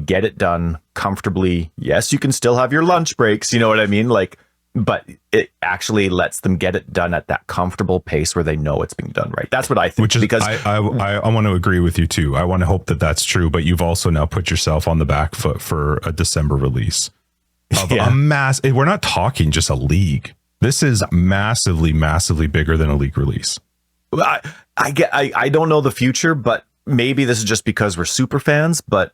get it done comfortably. Yes, you can still have your lunch breaks, you know what I mean? Like, but it actually lets them get it done at that comfortable pace where they know it's being done right. That's what I think. Which is, because I want to agree with you too. I want to hope that that's true, but you've also now put yourself on the back foot for a December release of a mass. We're not talking just a league. This is massively, massively bigger than a league release. I don't know the future, but maybe this is just because we're super fans, but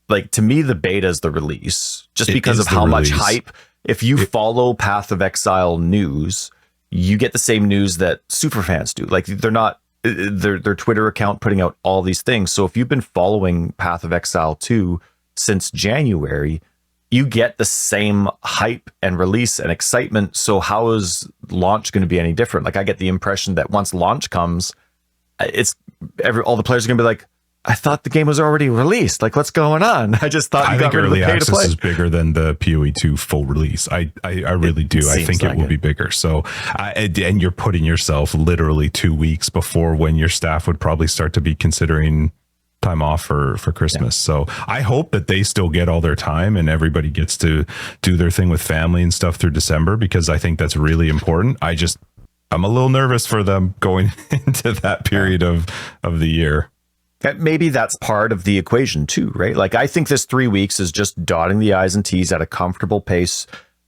like, to me, the beta is the release, just because of the how much release. hype. If you follow Path of Exile news, you get the same news that super fans do. Like, they're not their Twitter account putting out all these things. So if you've been following Path of Exile 2 since January, you get the same hype and release and excitement. So how is launch going to be any different? Like, I get the impression that once launch comes, all the players are going to be like, I thought the game was already released. Like, what's going on? I just thought you got rid of the pay to play. Access is bigger than the PoE 2 full release. I really do. I think it will be bigger. So, and you're putting yourself literally 2 weeks before when your staff would probably start to be considering time off for Christmas. So I hope that they still get all their time and everybody gets to do their thing with family and stuff through December, because I think that's really important. I'm a little nervous for them going into that period of the year. Maybe that's part of the equation too, right? Like, I think this 3 weeks is just dotting the I's and T's at a comfortable pace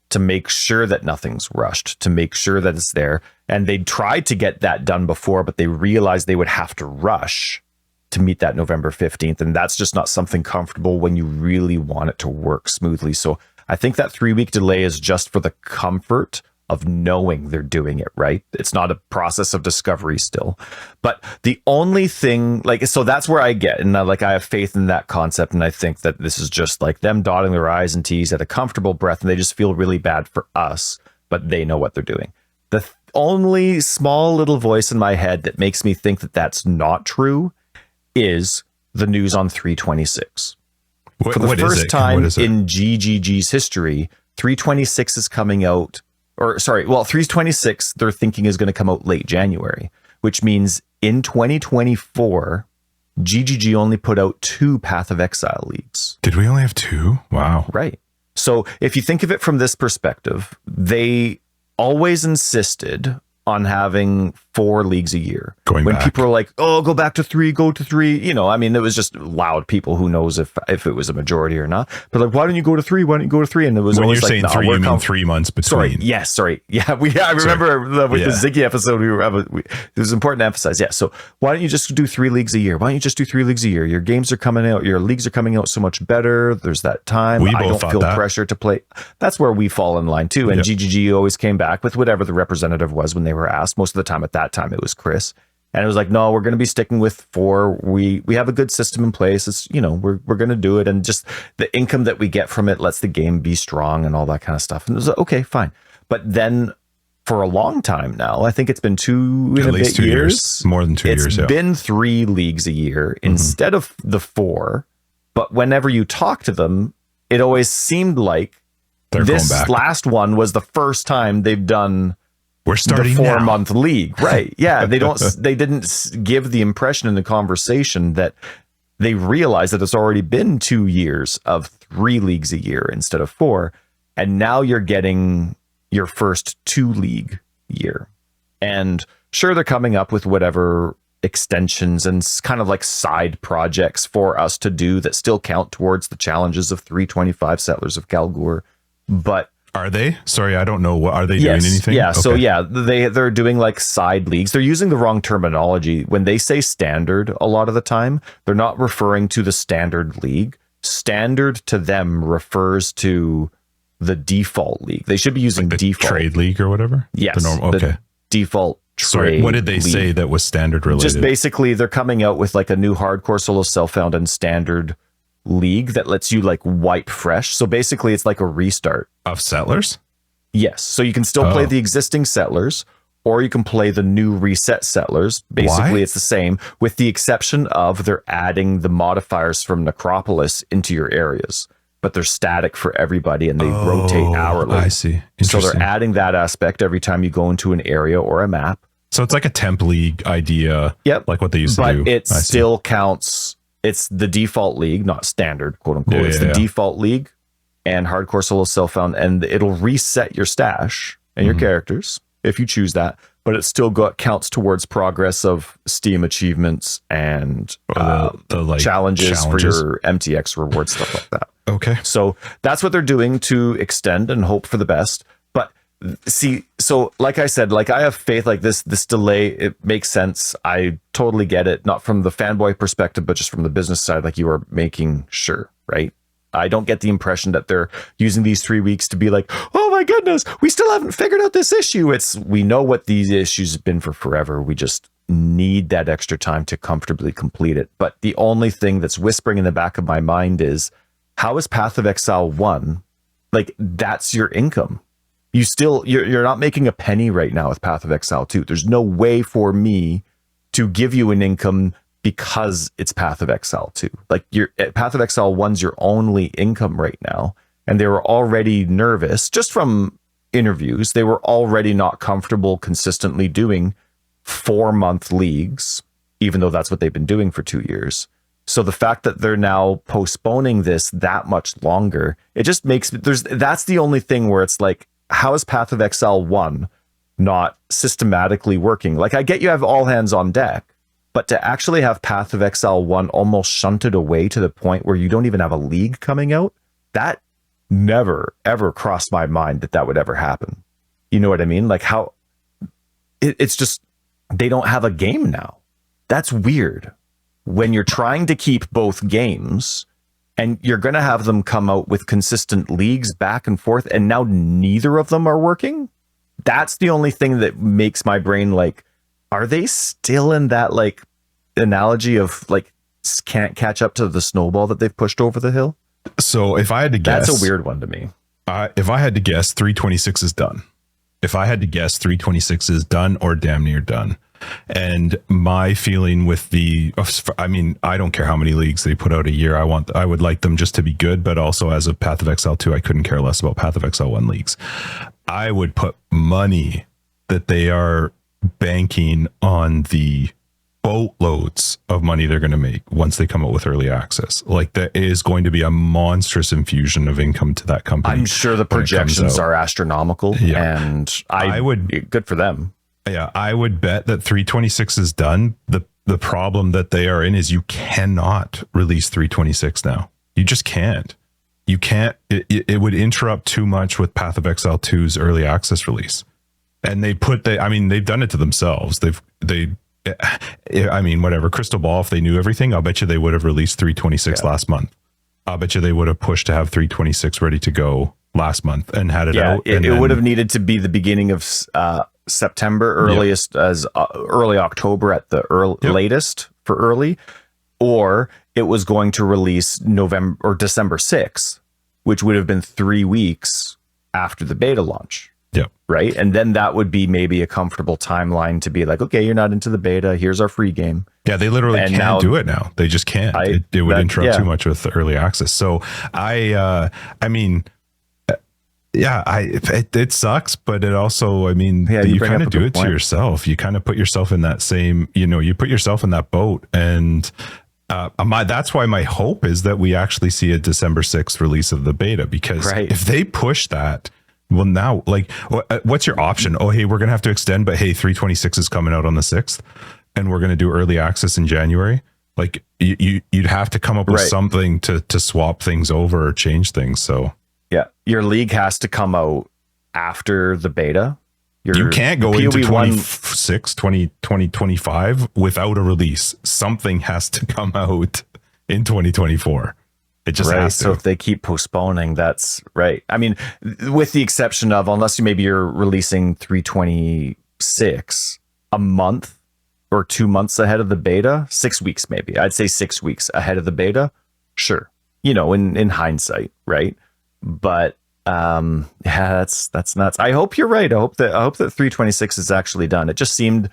to make sure that nothing's rushed, to make sure that it's there. And they tried to get that done before, but they realized they would have to rush to meet that November 15th. And that's just not something comfortable when you really want it to work smoothly. So I think that 3 week delay is just for the comfort of knowing they're doing it right. It's not a process of discovery still. But the only thing, like, so that's where I get, and I have faith in that concept. And I think that this is just like them dotting their I's and T's at a comfortable breath, and they just feel really bad for us, but they know what they're doing. The only small little voice in my head that makes me think that that's not true is the news on 326. For the first time in GGG's history, 326 is coming out. 326, they're thinking is going to come out late January, which means in 2024, GGG only put out 2 Path of Exile leagues. Did we only have 2? Wow. Right. So if you think of it from this perspective, they always insisted on having 4 leagues a year. When people are like, oh, go back to 3, go to 3. You know, I mean, it was just loud people. Who knows if it was a majority or not. But like, why don't you go to 3? Why don't you go to 3? And it was when always you're saying 3, you mean 3 months between. Sorry. Yeah. I remember the Ziggy episode. It was important to emphasize. Yeah. So why don't you just do 3 leagues a year? Why don't you just do 3 leagues a year? Your games are coming out. Your leagues are coming out so much better. There's that time. I don't feel pressure to play. That's where we fall in line too. And GGG always came back with whatever the representative was when they were asked. Most of the time at that time, it was Chris. And it was like, no, we're going to be sticking with 4. We have a good system in place. It's, we're going to do it. And just the income that we get from it lets the game be strong and all that kind of stuff. And it was like, okay, fine. But then for a long time now, I think it's been 2 and a bit 2 years. More than 2 years. It's been 3 leagues a year instead of the 4. But whenever you talk to them, it always seemed like this last one was the first time they've done we're starting the 4-month league, right? Yeah, they didn't give the impression in the conversation that they realized that it's already been 2 years of 3 leagues a year instead of 4, and now you're getting your first 2 league year. And sure, they're coming up with whatever extensions and kind of like side projects for us to do that still count towards the challenges of 325 Settlers of Kalguur, but are they? Sorry, I don't know. Are they doing anything? Yeah. Okay. So yeah, they're doing like side leagues. They're using the wrong terminology. When they say standard, a lot of the time, they're not referring to the standard league. Standard to them refers to the default league. They should be using like the default trade league or whatever. Yes. The default trade. Sorry, what did they league. say that was standard related? Just basically, they're coming out with like a new hardcore solo self-found and standard league that lets you like wipe fresh. So basically it's like a restart of Settlers. Yes. So you can still play the existing Settlers, or you can play the new reset Settlers. Basically it's the same, with the exception of they're adding the modifiers from Necropolis into your areas, but they're static for everybody and they rotate hourly. I see. So they're adding that aspect every time you go into an area or a map. So it's like a temp league idea. Yep. Like what they used to do. But it still counts. It's the default league, not standard, quote unquote. It's the default league and hardcore solo self-found, and it'll reset your stash and your characters if you choose that. But it still counts towards progress of Steam achievements and the challenges for your MTX rewards, stuff like that. Okay. So that's what they're doing to extend and hope for the best. But see, so like I said, like I have faith, like this delay, it makes sense. I totally get it, not from the fanboy perspective, but just from the business side, like you are making sure right? I don't get the impression that they're using these 3 weeks to be like, oh my goodness, we still haven't figured out this issue. We know what these issues have been for forever. We just need that extra time to comfortably complete it. But the only thing that's whispering in the back of my mind is, how is Path of Exile 1? Like, that's your income. You're not making a penny right now with Path of Exile 2. There's no way for me to give you an income because it's Path of Exile 2. Like, your Path of Exile 1's your only income right now. And they were already nervous just from interviews. They were already not comfortable consistently doing 4-month leagues, even though that's what they've been doing for 2 years. So the fact that they're now postponing this that much longer, it just makes that's the only thing where it's like, how is Path of Exile 1 not systematically working? Like, I get you have all hands on deck, but to actually have Path of Exile 1 almost shunted away to the point where you don't even have a league coming out, that never, ever crossed my mind that would ever happen. You know what I mean? Like, how it's just, they don't have a game now. That's weird. When you're trying to keep both games and you're going to have them come out with consistent leagues back and forth, and now neither of them are working. That's the only thing that makes my brain like, are they still in that like analogy of like can't catch up to the snowball that they've pushed over the hill? So if I had to guess, that's a weird one to me. If I had to guess, 326 is done. If I had to guess, 326 is done or damn near done. And my feeling with I don't care how many leagues they put out a year. I would like them just to be good, but also as a Path of Exile 2, I couldn't care less about Path of Exile 1 leagues. I would put money that they are banking on the boatloads of money they're going to make once they come out with early access. Like, there is going to be a monstrous infusion of income to that company. I'm sure the projections are astronomical, and I would, good for them. Yeah, I would bet that 326 is done. The problem that they are in is you cannot release 326 now. You just can't. You can't. It would interrupt too much with Path of Exile 2's early access release. And they've done it to themselves. Whatever, crystal ball, if they knew everything, I'll bet you they would have released 326 last month. I'll bet you they would have pushed to have 326 ready to go last month and had it out. It would have needed to be the beginning of September, earliest as early October at the latest for early, or it was going to release November or December 6th, which would have been 3 weeks after the beta launch. Yep. Right. And then that would be maybe a comfortable timeline to be like, okay, you're not into the beta. Here's our free game. Yeah, they literally can't do it now. They just can't. It would interrupt too much with the early access. So it sucks, but it also, you kind of do it to yourself. You kind of put yourself in that same, you put yourself in that boat. And that's why my hope is that we actually see a December 6th release of the beta, because if they push that, well, now, like, what's your option? Oh, hey, we're going to have to extend, but hey, 326 is coming out on the 6th and we're going to do early access in January. Like, you'd have to come up with something to swap things over or change things. So yeah, your league has to come out after the beta. You can't go into 2025 without a release. Something has to come out in 2024. It just has to. So if they keep postponing, that's right. I mean, with the exception of, unless you're releasing 326 a month or 2 months ahead of the beta, 6 weeks maybe. I'd say 6 weeks ahead of the beta. Sure. In hindsight, right? But that's nuts. I hope you're right. I hope that 326 is actually done. It just seemed,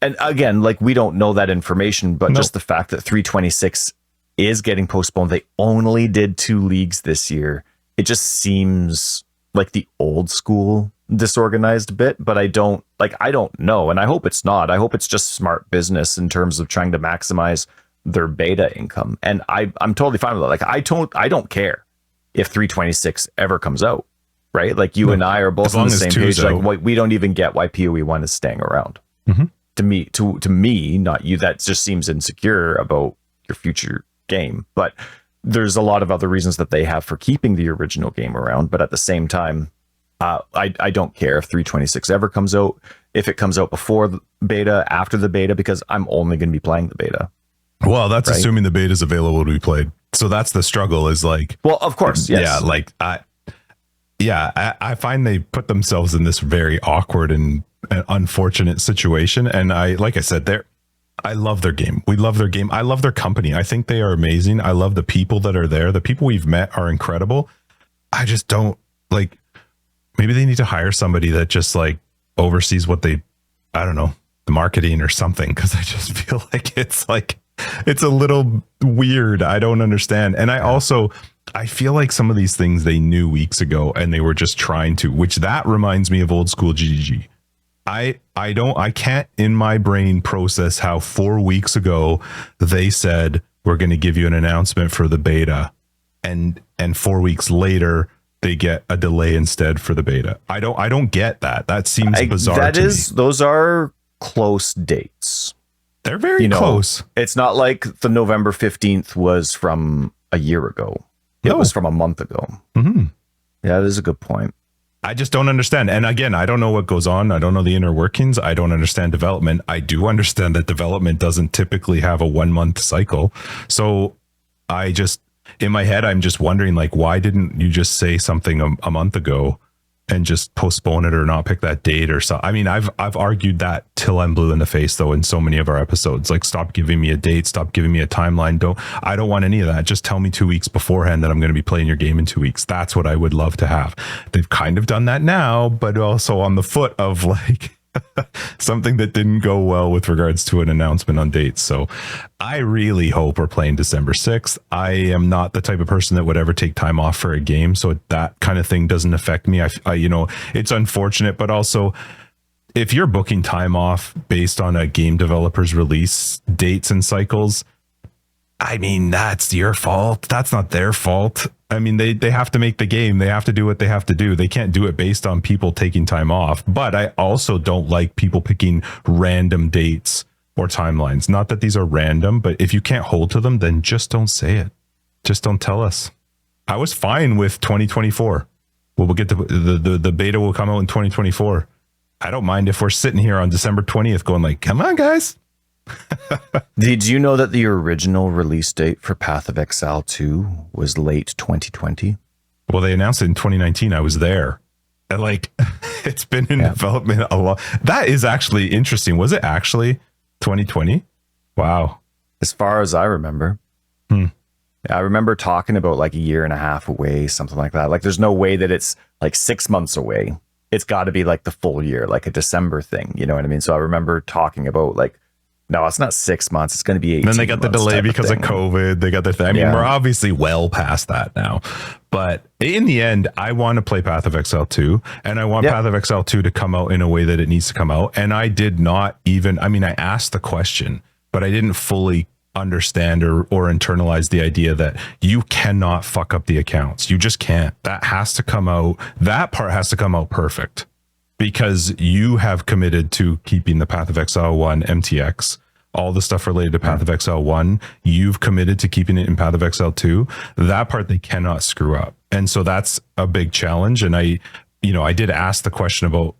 and again, like, we don't know that information, but just the fact that 326 is getting postponed. They only did 2 leagues this year. It just seems like the old school disorganized bit, but I don't know. And I hope it's not. I hope it's just smart business in terms of trying to maximize their beta income. And I'm totally fine with that. Like, I don't care if 326 ever comes out, right? Like, you and I are both on the same page. Like, we don't even get why PoE 1 is staying around. Mm-hmm. To me, not you. That just seems insecure about your future game. But there's a lot of other reasons that they have for keeping the original game around. But at the same time, I don't care if 326 ever comes out, if it comes out before the beta, after the beta, because I'm only going to be playing the beta. Well, that's assuming the beta is available to be played So that's the struggle is like, well, of course. Yes. Yeah. Like I find they put themselves in this very awkward and unfortunate situation. And like I said, I love their game. We love their game. I love their company. I think they are amazing. I love the people that are there. The people we've met are incredible. I just don't like, maybe they need to hire somebody that just like oversees what they, I don't know, the marketing or something. Cause I just feel like it's a little weird. I don't understand. And I feel like some of these things they knew weeks ago and they were just trying to, which that reminds me of old school GGG. I can't in my brain process how 4 weeks ago they said, we're going to give you an announcement for the beta. And 4 weeks later, they get a delay instead for the beta. I don't get that. That seems bizarre to me. Those are close dates. They're very close. It's not like the November 15th was from a year ago. It was from a month ago. Mm-hmm. Yeah, that is a good point. I just don't understand. And again, I don't know what goes on. I don't know the inner workings. I don't understand development. I do understand that development doesn't typically have a 1 month cycle. So in my head, I'm just wondering, like, why didn't you just say something a month ago and just postpone it or not pick that date or so? I mean, I've argued that till I'm blue in the face, though, in so many of our episodes. Like, stop giving me a date, stop giving me a timeline. I don't want any of that. Just tell me 2 weeks beforehand that I'm going to be playing your game in 2 weeks. That's what I would love to have. They've kind of done that now, but also on the foot of like something that didn't go well with regards to an announcement on dates. So I really hope we're playing December 6th. I am not the type of person that would ever take time off for a game. So that kind of thing doesn't affect me. I it's unfortunate, but also if you're booking time off based on a game developer's release dates and cycles, I mean, that's your fault. That's not their fault. I mean, they have to make the game. They have to do what they have to do. They can't do it based on people taking time off. But I also don't like people picking random dates or timelines. Not that these are random, but if you can't hold to them, then just don't say it. Just don't tell us. I was fine with 2024. We'll get to the beta will come out in 2024. I don't mind if we're sitting here on December 20th going like, come on, guys. Did you know that the original release date for Path of Exile 2 was late 2020? Well, they announced it in 2019. I was there. And like, it's been in development a lot. That is actually interesting. Was it actually 2020? Wow. As far as I remember. I remember talking about like a year and a half away, something like that. Like, there's no way that it's like 6 months away. It's got to be like the full year, like a December thing. You know what I mean? So I remember talking about like, no, it's not 6 months. It's going to be 18 months. Then they got the delay because of COVID. They got the thing. I mean, we're obviously well past that now. But in the end, I want to play Path of Exile 2. And I want Path of Exile 2 to come out in a way that it needs to come out. And I did not even, I mean, I asked the question, but I didn't fully understand or internalize the idea that you cannot fuck up the accounts. You just can't. That has to come out. That part has to come out perfect. Because you have committed to keeping the Path of Exile 1 MTX, all the stuff related to Path of Exile 1, you've committed to keeping it in Path of Exile 2. That part they cannot screw up. And so that's a big challenge. And I did ask the question about,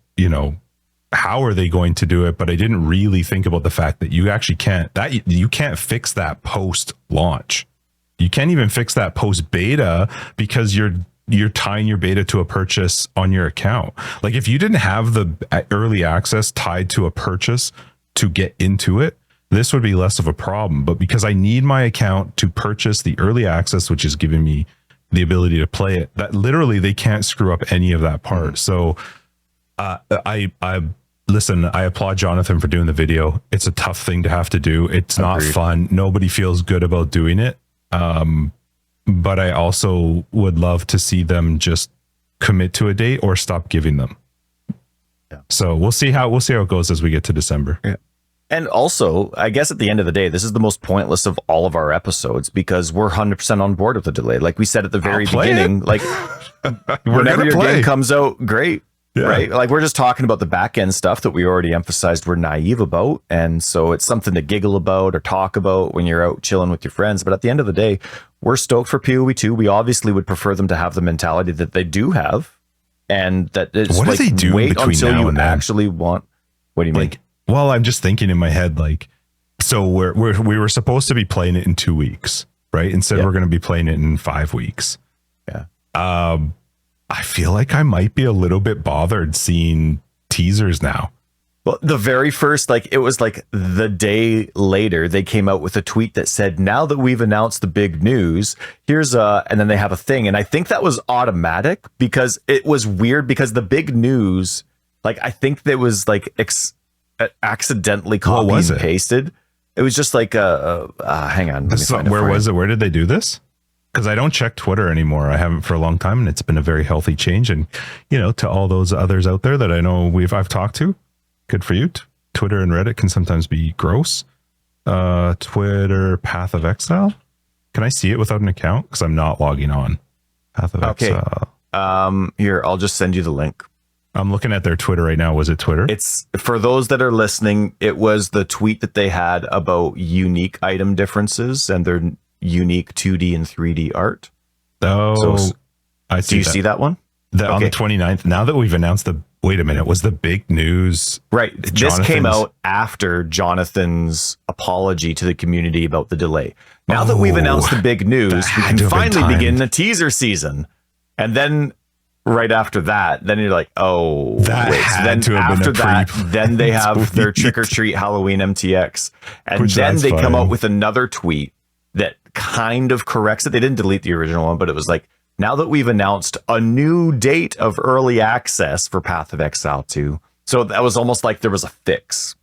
how are they going to do it? But I didn't really think about the fact that you actually you can't fix that post launch. You can't even fix that post beta because you're tying your beta to a purchase on your account. Like, if you didn't have the early access tied to a purchase to get into it, this would be less of a problem. But because I need my account to purchase the early access, which is giving me the ability to play it, that literally they can't screw up any of that part. So I listen, I applaud Jonathan for doing the video. It's a tough thing to have to do. It's not fun. Nobody feels good about doing it. But I also would love to see them just commit to a date or stop giving them. Yeah. So we'll see how it goes as we get to December. Yeah. And also, I guess at the end of the day, this is the most pointless of all of our episodes because we're 100% on board with the delay. Like we said at the very beginning, like whenever your game comes out, great. Yeah. Right. Like we're just talking about the back end stuff that we already emphasized we're naive about. And so it's something to giggle about or talk about when you're out chilling with your friends. But at the end of the day, we're stoked for PoE 2. We obviously would prefer them to have the mentality that they do have. And that it's what do they do wait between until now you and then? actually want. What do you mean? Well, I'm just thinking in my head, like, so we were supposed to be playing it in 2 weeks, right? Instead, we're going to be playing it in 5 weeks. Yeah. I feel like I might be a little bit bothered seeing teasers now. Well, the very first, like, it was like the day later, they came out with a tweet that said, now that we've announced the big news, here's and then they have a thing. And I think that was automatic because it was weird because the big news, like, I think that was like accidentally copied and pasted. It was just like, hang on. Where was it? Where did they do this? Because I don't check Twitter anymore. I haven't for a long time, and it's been a very healthy change. And, you know, to all those others out there that I know I've talked to, good for you. Twitter and Reddit can sometimes be gross. Twitter, Path of Exile. Can I see it without an account? Because I'm not logging on. Path of Exile. Here, I'll just send you the link. I'm looking at their Twitter right now. Was it Twitter? It's for those that are listening. It was the tweet that they had about unique item differences and their unique 2D and 3D art. Oh, so, I see. Do you see that one? On the 29th. Now that we've announced wait a minute, was the big news? Right. This came out after Jonathan's apology to the community about the delay. Now that we've announced the big news, we can finally begin the teaser season. And then right after that, then you're like, oh, then after that, then they have their trick or treat Halloween MTX. And then they come out with another tweet that kind of corrects it. They didn't delete the original one, but it was like, now that we've announced a new date of early access for Path of Exile 2. So that was almost like there was a fix.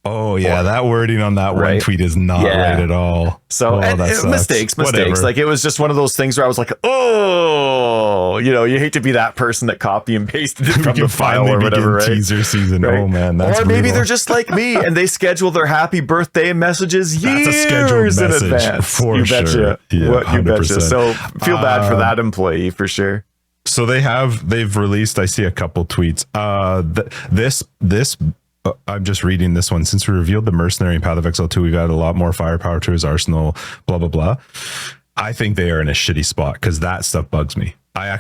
Oh, yeah. That wording on that one tweet is not right at all. So mistakes. Whatever. Like, it was just one of those things where I was like, oh, you know, you hate to be that person that copy and pasted it from the file or whatever, right? Teaser season. Right? Oh, man. That's or maybe they're just like me and they schedule their happy birthday messages years in advance. For you sure. Betcha. Yeah, you betcha. So feel bad for that employee for sure. So they've released, I see a couple tweets. I'm just reading this one. Since we revealed the mercenary in Path of Exile 2, we've added a lot more firepower to his arsenal, blah, blah, blah. I think they are in a shitty spot because that stuff bugs me. I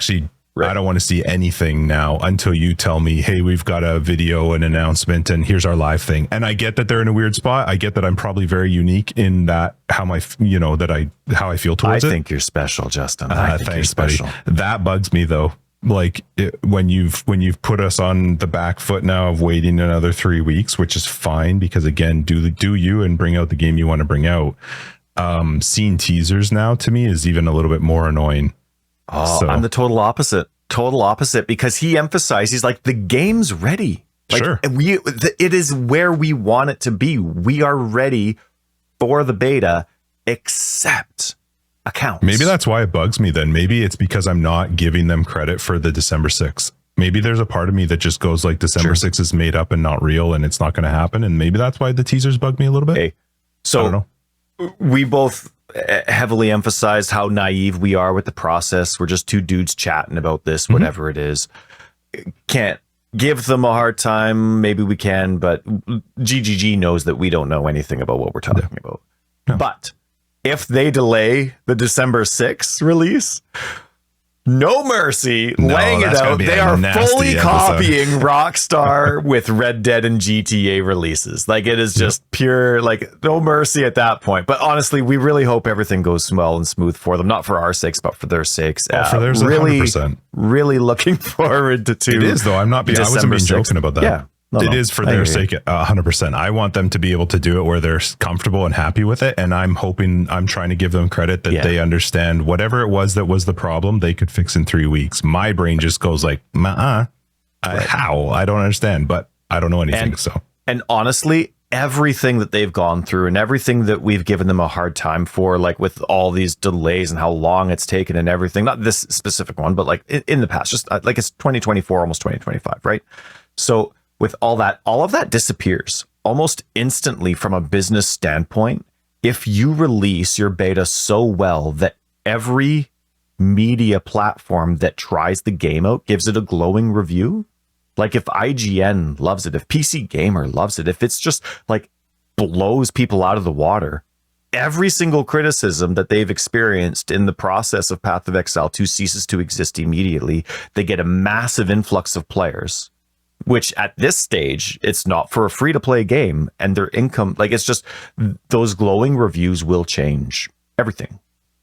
don't want to see anything now until you tell me, hey, we've got a video, an announcement, and here's our live thing. And I get that they're in a weird spot. I get that I'm probably very unique in that how I feel towards it. I think you're special, Justin. I think thanks, you're special. Buddy. That bugs me though. Like when you've put us on the back foot now of waiting another 3 weeks, which is fine because again, do you and bring out the game you want to bring out. Seeing teasers now to me is even a little bit more annoying. Oh, so. I'm the total opposite because he emphasized, he's like, the game's ready. Like, sure. It is where we want it to be. We are ready for the beta, except accounts. Maybe that's why it bugs me then. Maybe it's because I'm not giving them credit for the December 6th. Maybe there's a part of me that just goes like December 6th is made up and not real and it's not going to happen. And maybe that's why the teasers bug me a little bit. Hey, so I don't know. We both heavily emphasized how naive we are with the process. We're just two dudes chatting about this, whatever it is. Can't give them a hard time. Maybe we can, but GGG knows that we don't know anything about what we're talking about. No. But if they delay the December 6th release, no mercy, laying it out. They are fully copying Rockstar with Red Dead and GTA releases. Like, it is just pure, like, no mercy at that point. But honestly, we really hope everything goes well and smooth for them. Not for our sakes, but for their sakes. For theirs, 100%. Really looking forward to It is, though. I wasn't being joking about that. Yeah. It is for their sake, 100%. I want them to be able to do it where they're comfortable and happy with it. And I'm trying to give them credit that they understand whatever it was that was the problem, they could fix in 3 weeks. My brain just goes like, how? I don't understand, but I don't know anything. And honestly, everything that they've gone through and everything that we've given them a hard time for, like with all these delays and how long it's taken and everything, not this specific one, but like in the past, just like it's 2024, almost 2025, right? So with all of that disappears almost instantly from a business standpoint. If you release your beta so well that every media platform that tries the game out gives it a glowing review, like if IGN loves it, if PC Gamer loves it, if it's just like blows people out of the water, every single criticism that they've experienced in the process of Path of Exile 2 ceases to exist immediately. They get a massive influx of players, which at this stage, it's not for a free-to-play game, and their income, like, it's just those glowing reviews will change everything.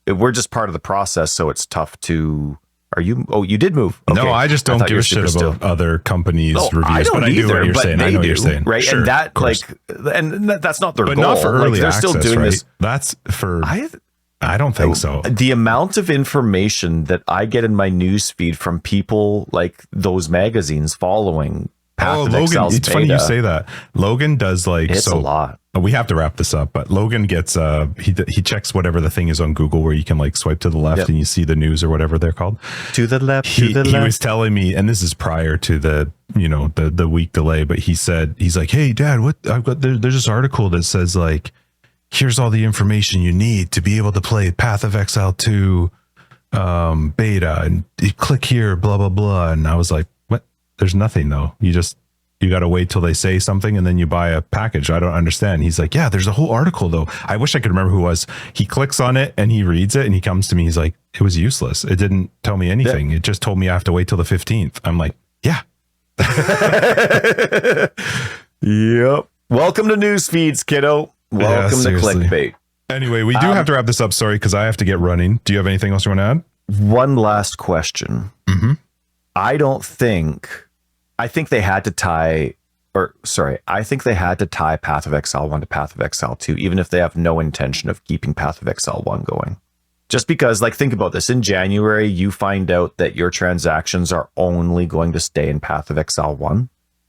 we're just part of the process, so it's tough to. Are you? Oh, you did move. Okay. No, I just don't give a shit about other companies' reviews. I don't but either, I know what you're saying. I know what you're saying. Right, sure, and that and that's not their but goal. not for early they're access, still doing right? this. That's for. I don't think so. The amount of information that I get in my news feed from people like those magazines following Path of Exile's it's funny you say that. Logan does it's a lot. We have to wrap this up, but Logan gets he checks whatever the thing is on Google where you can like swipe to the left and you see the news or whatever they're called. To the left, he was telling me, and this is prior to the week delay, but he's like, "Hey Dad, there's this article that says like here's all the information you need to be able to play Path of Exile 2 beta, and you click here, blah blah blah." And I was like, "What? There's nothing though. You got to wait till they say something and then you buy a package." I don't understand. He's like, "Yeah, there's a whole article though." I wish I could remember who it was. He clicks on it and he reads it and he comes to me. He's like, "It was useless. It didn't tell me anything. It just told me I have to wait till the 15th. I'm like, "Yeah." Yep. Welcome to news feeds, kiddo. Welcome to clickbait. Anyway, we do have to wrap this up. Sorry, because I have to get running. Do you have anything else you want to add? One last question. Mm-hmm. I think they had to tie Path of Exile 1 to Path of Exile 2, even if they have no intention of keeping Path of Exile 1 going. Just because, like, think about this. In January, you find out that your transactions are only going to stay in Path of Exile 1.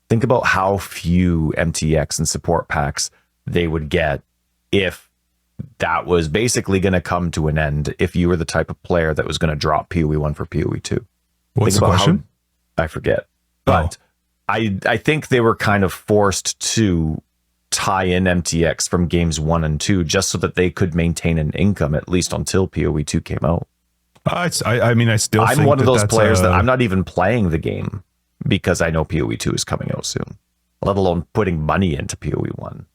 Think about how few MTX and support packs they would get if that was basically going to come to an end, if you were the type of player that was going to drop PoE 1 for PoE 2. What's the question? I forget. But I think they were kind of forced to tie in MTX from games 1 and 2 just so that they could maintain an income at least until PoE 2 came out. I still I'm one of those players that I'm not even playing the game because I know PoE 2 is coming out soon, let alone putting money into PoE 1.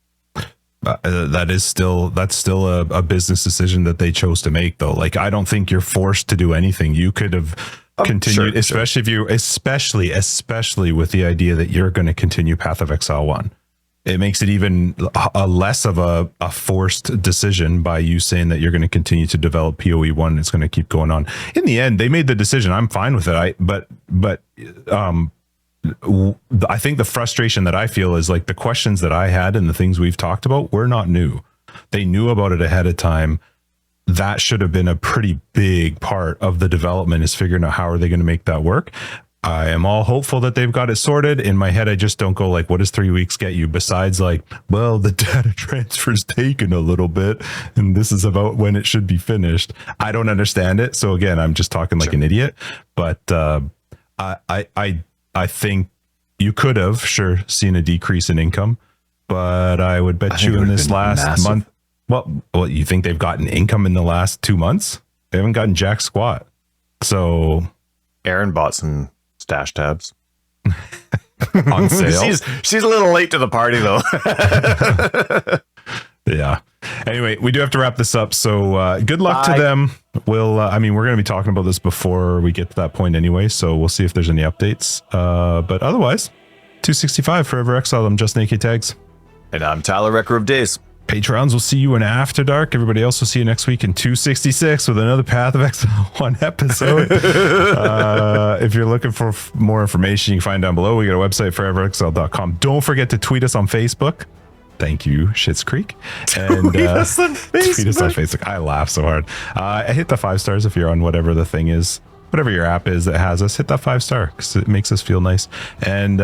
That's still a business decision that they chose to make, though. Like, I don't think you're forced to do anything. You could have continued, especially with the idea that you're going to continue Path of Exile 1. It makes it even less of a forced decision by you saying that you're going to continue to develop PoE 1. It's going to keep going on. In the end, they made the decision. I'm fine with it. I think the frustration that I feel is like the questions that I had and the things we've talked about were not new. They knew about it ahead of time. That should have been a pretty big part of the development, is figuring out how are they going to make that work. I am all hopeful that they've got it sorted. In my head, I just don't go like, what does 3 weeks get you? Besides like, well, the data transfer's taken a little bit and this is about when it should be finished. I don't understand it. So again, I'm just talking like an idiot, but I think you could have seen a decrease in income, but I would bet you in this last month. Well, you think they've gotten income in the last 2 months? They haven't gotten jack squat. So Aaron bought some stash tabs on sale. She's a little late to the party though. Yeah. Anyway, we do have to wrap this up. So good luck to them. We're going to be talking about this before we get to that point anyway. So we'll see if there's any updates. But otherwise, 265 Forever Exiled. I'm Justin AK Tags. And I'm Tyler, Wrecker of Days. Patrons will see you in After Dark. Everybody else will see you next week in 266 with another Path of Exile 1 episode. If you're looking for more information, you can find down below. We got a website, foreverexiled.com. Don't forget to tweet us on Facebook. Thank you, Schitt's Creek. And tweet us on Facebook. I laugh so hard. Hit the 5 stars if you're on whatever the thing is, whatever your app is that has us. Hit that 5-star because it makes us feel nice. And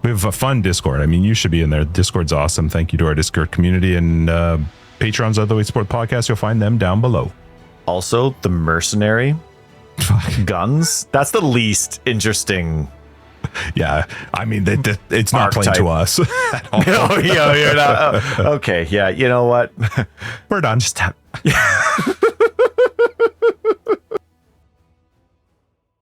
we have a fun Discord. I mean, you should be in there. Discord's awesome. Thank you to our Discord community and patrons of the Way Sport Podcast. You'll find them down below. Also, the mercenary guns. That's the least interesting. Yeah, I mean, it's not playing to us. No, you're not. Okay, yeah, you know what? We're done.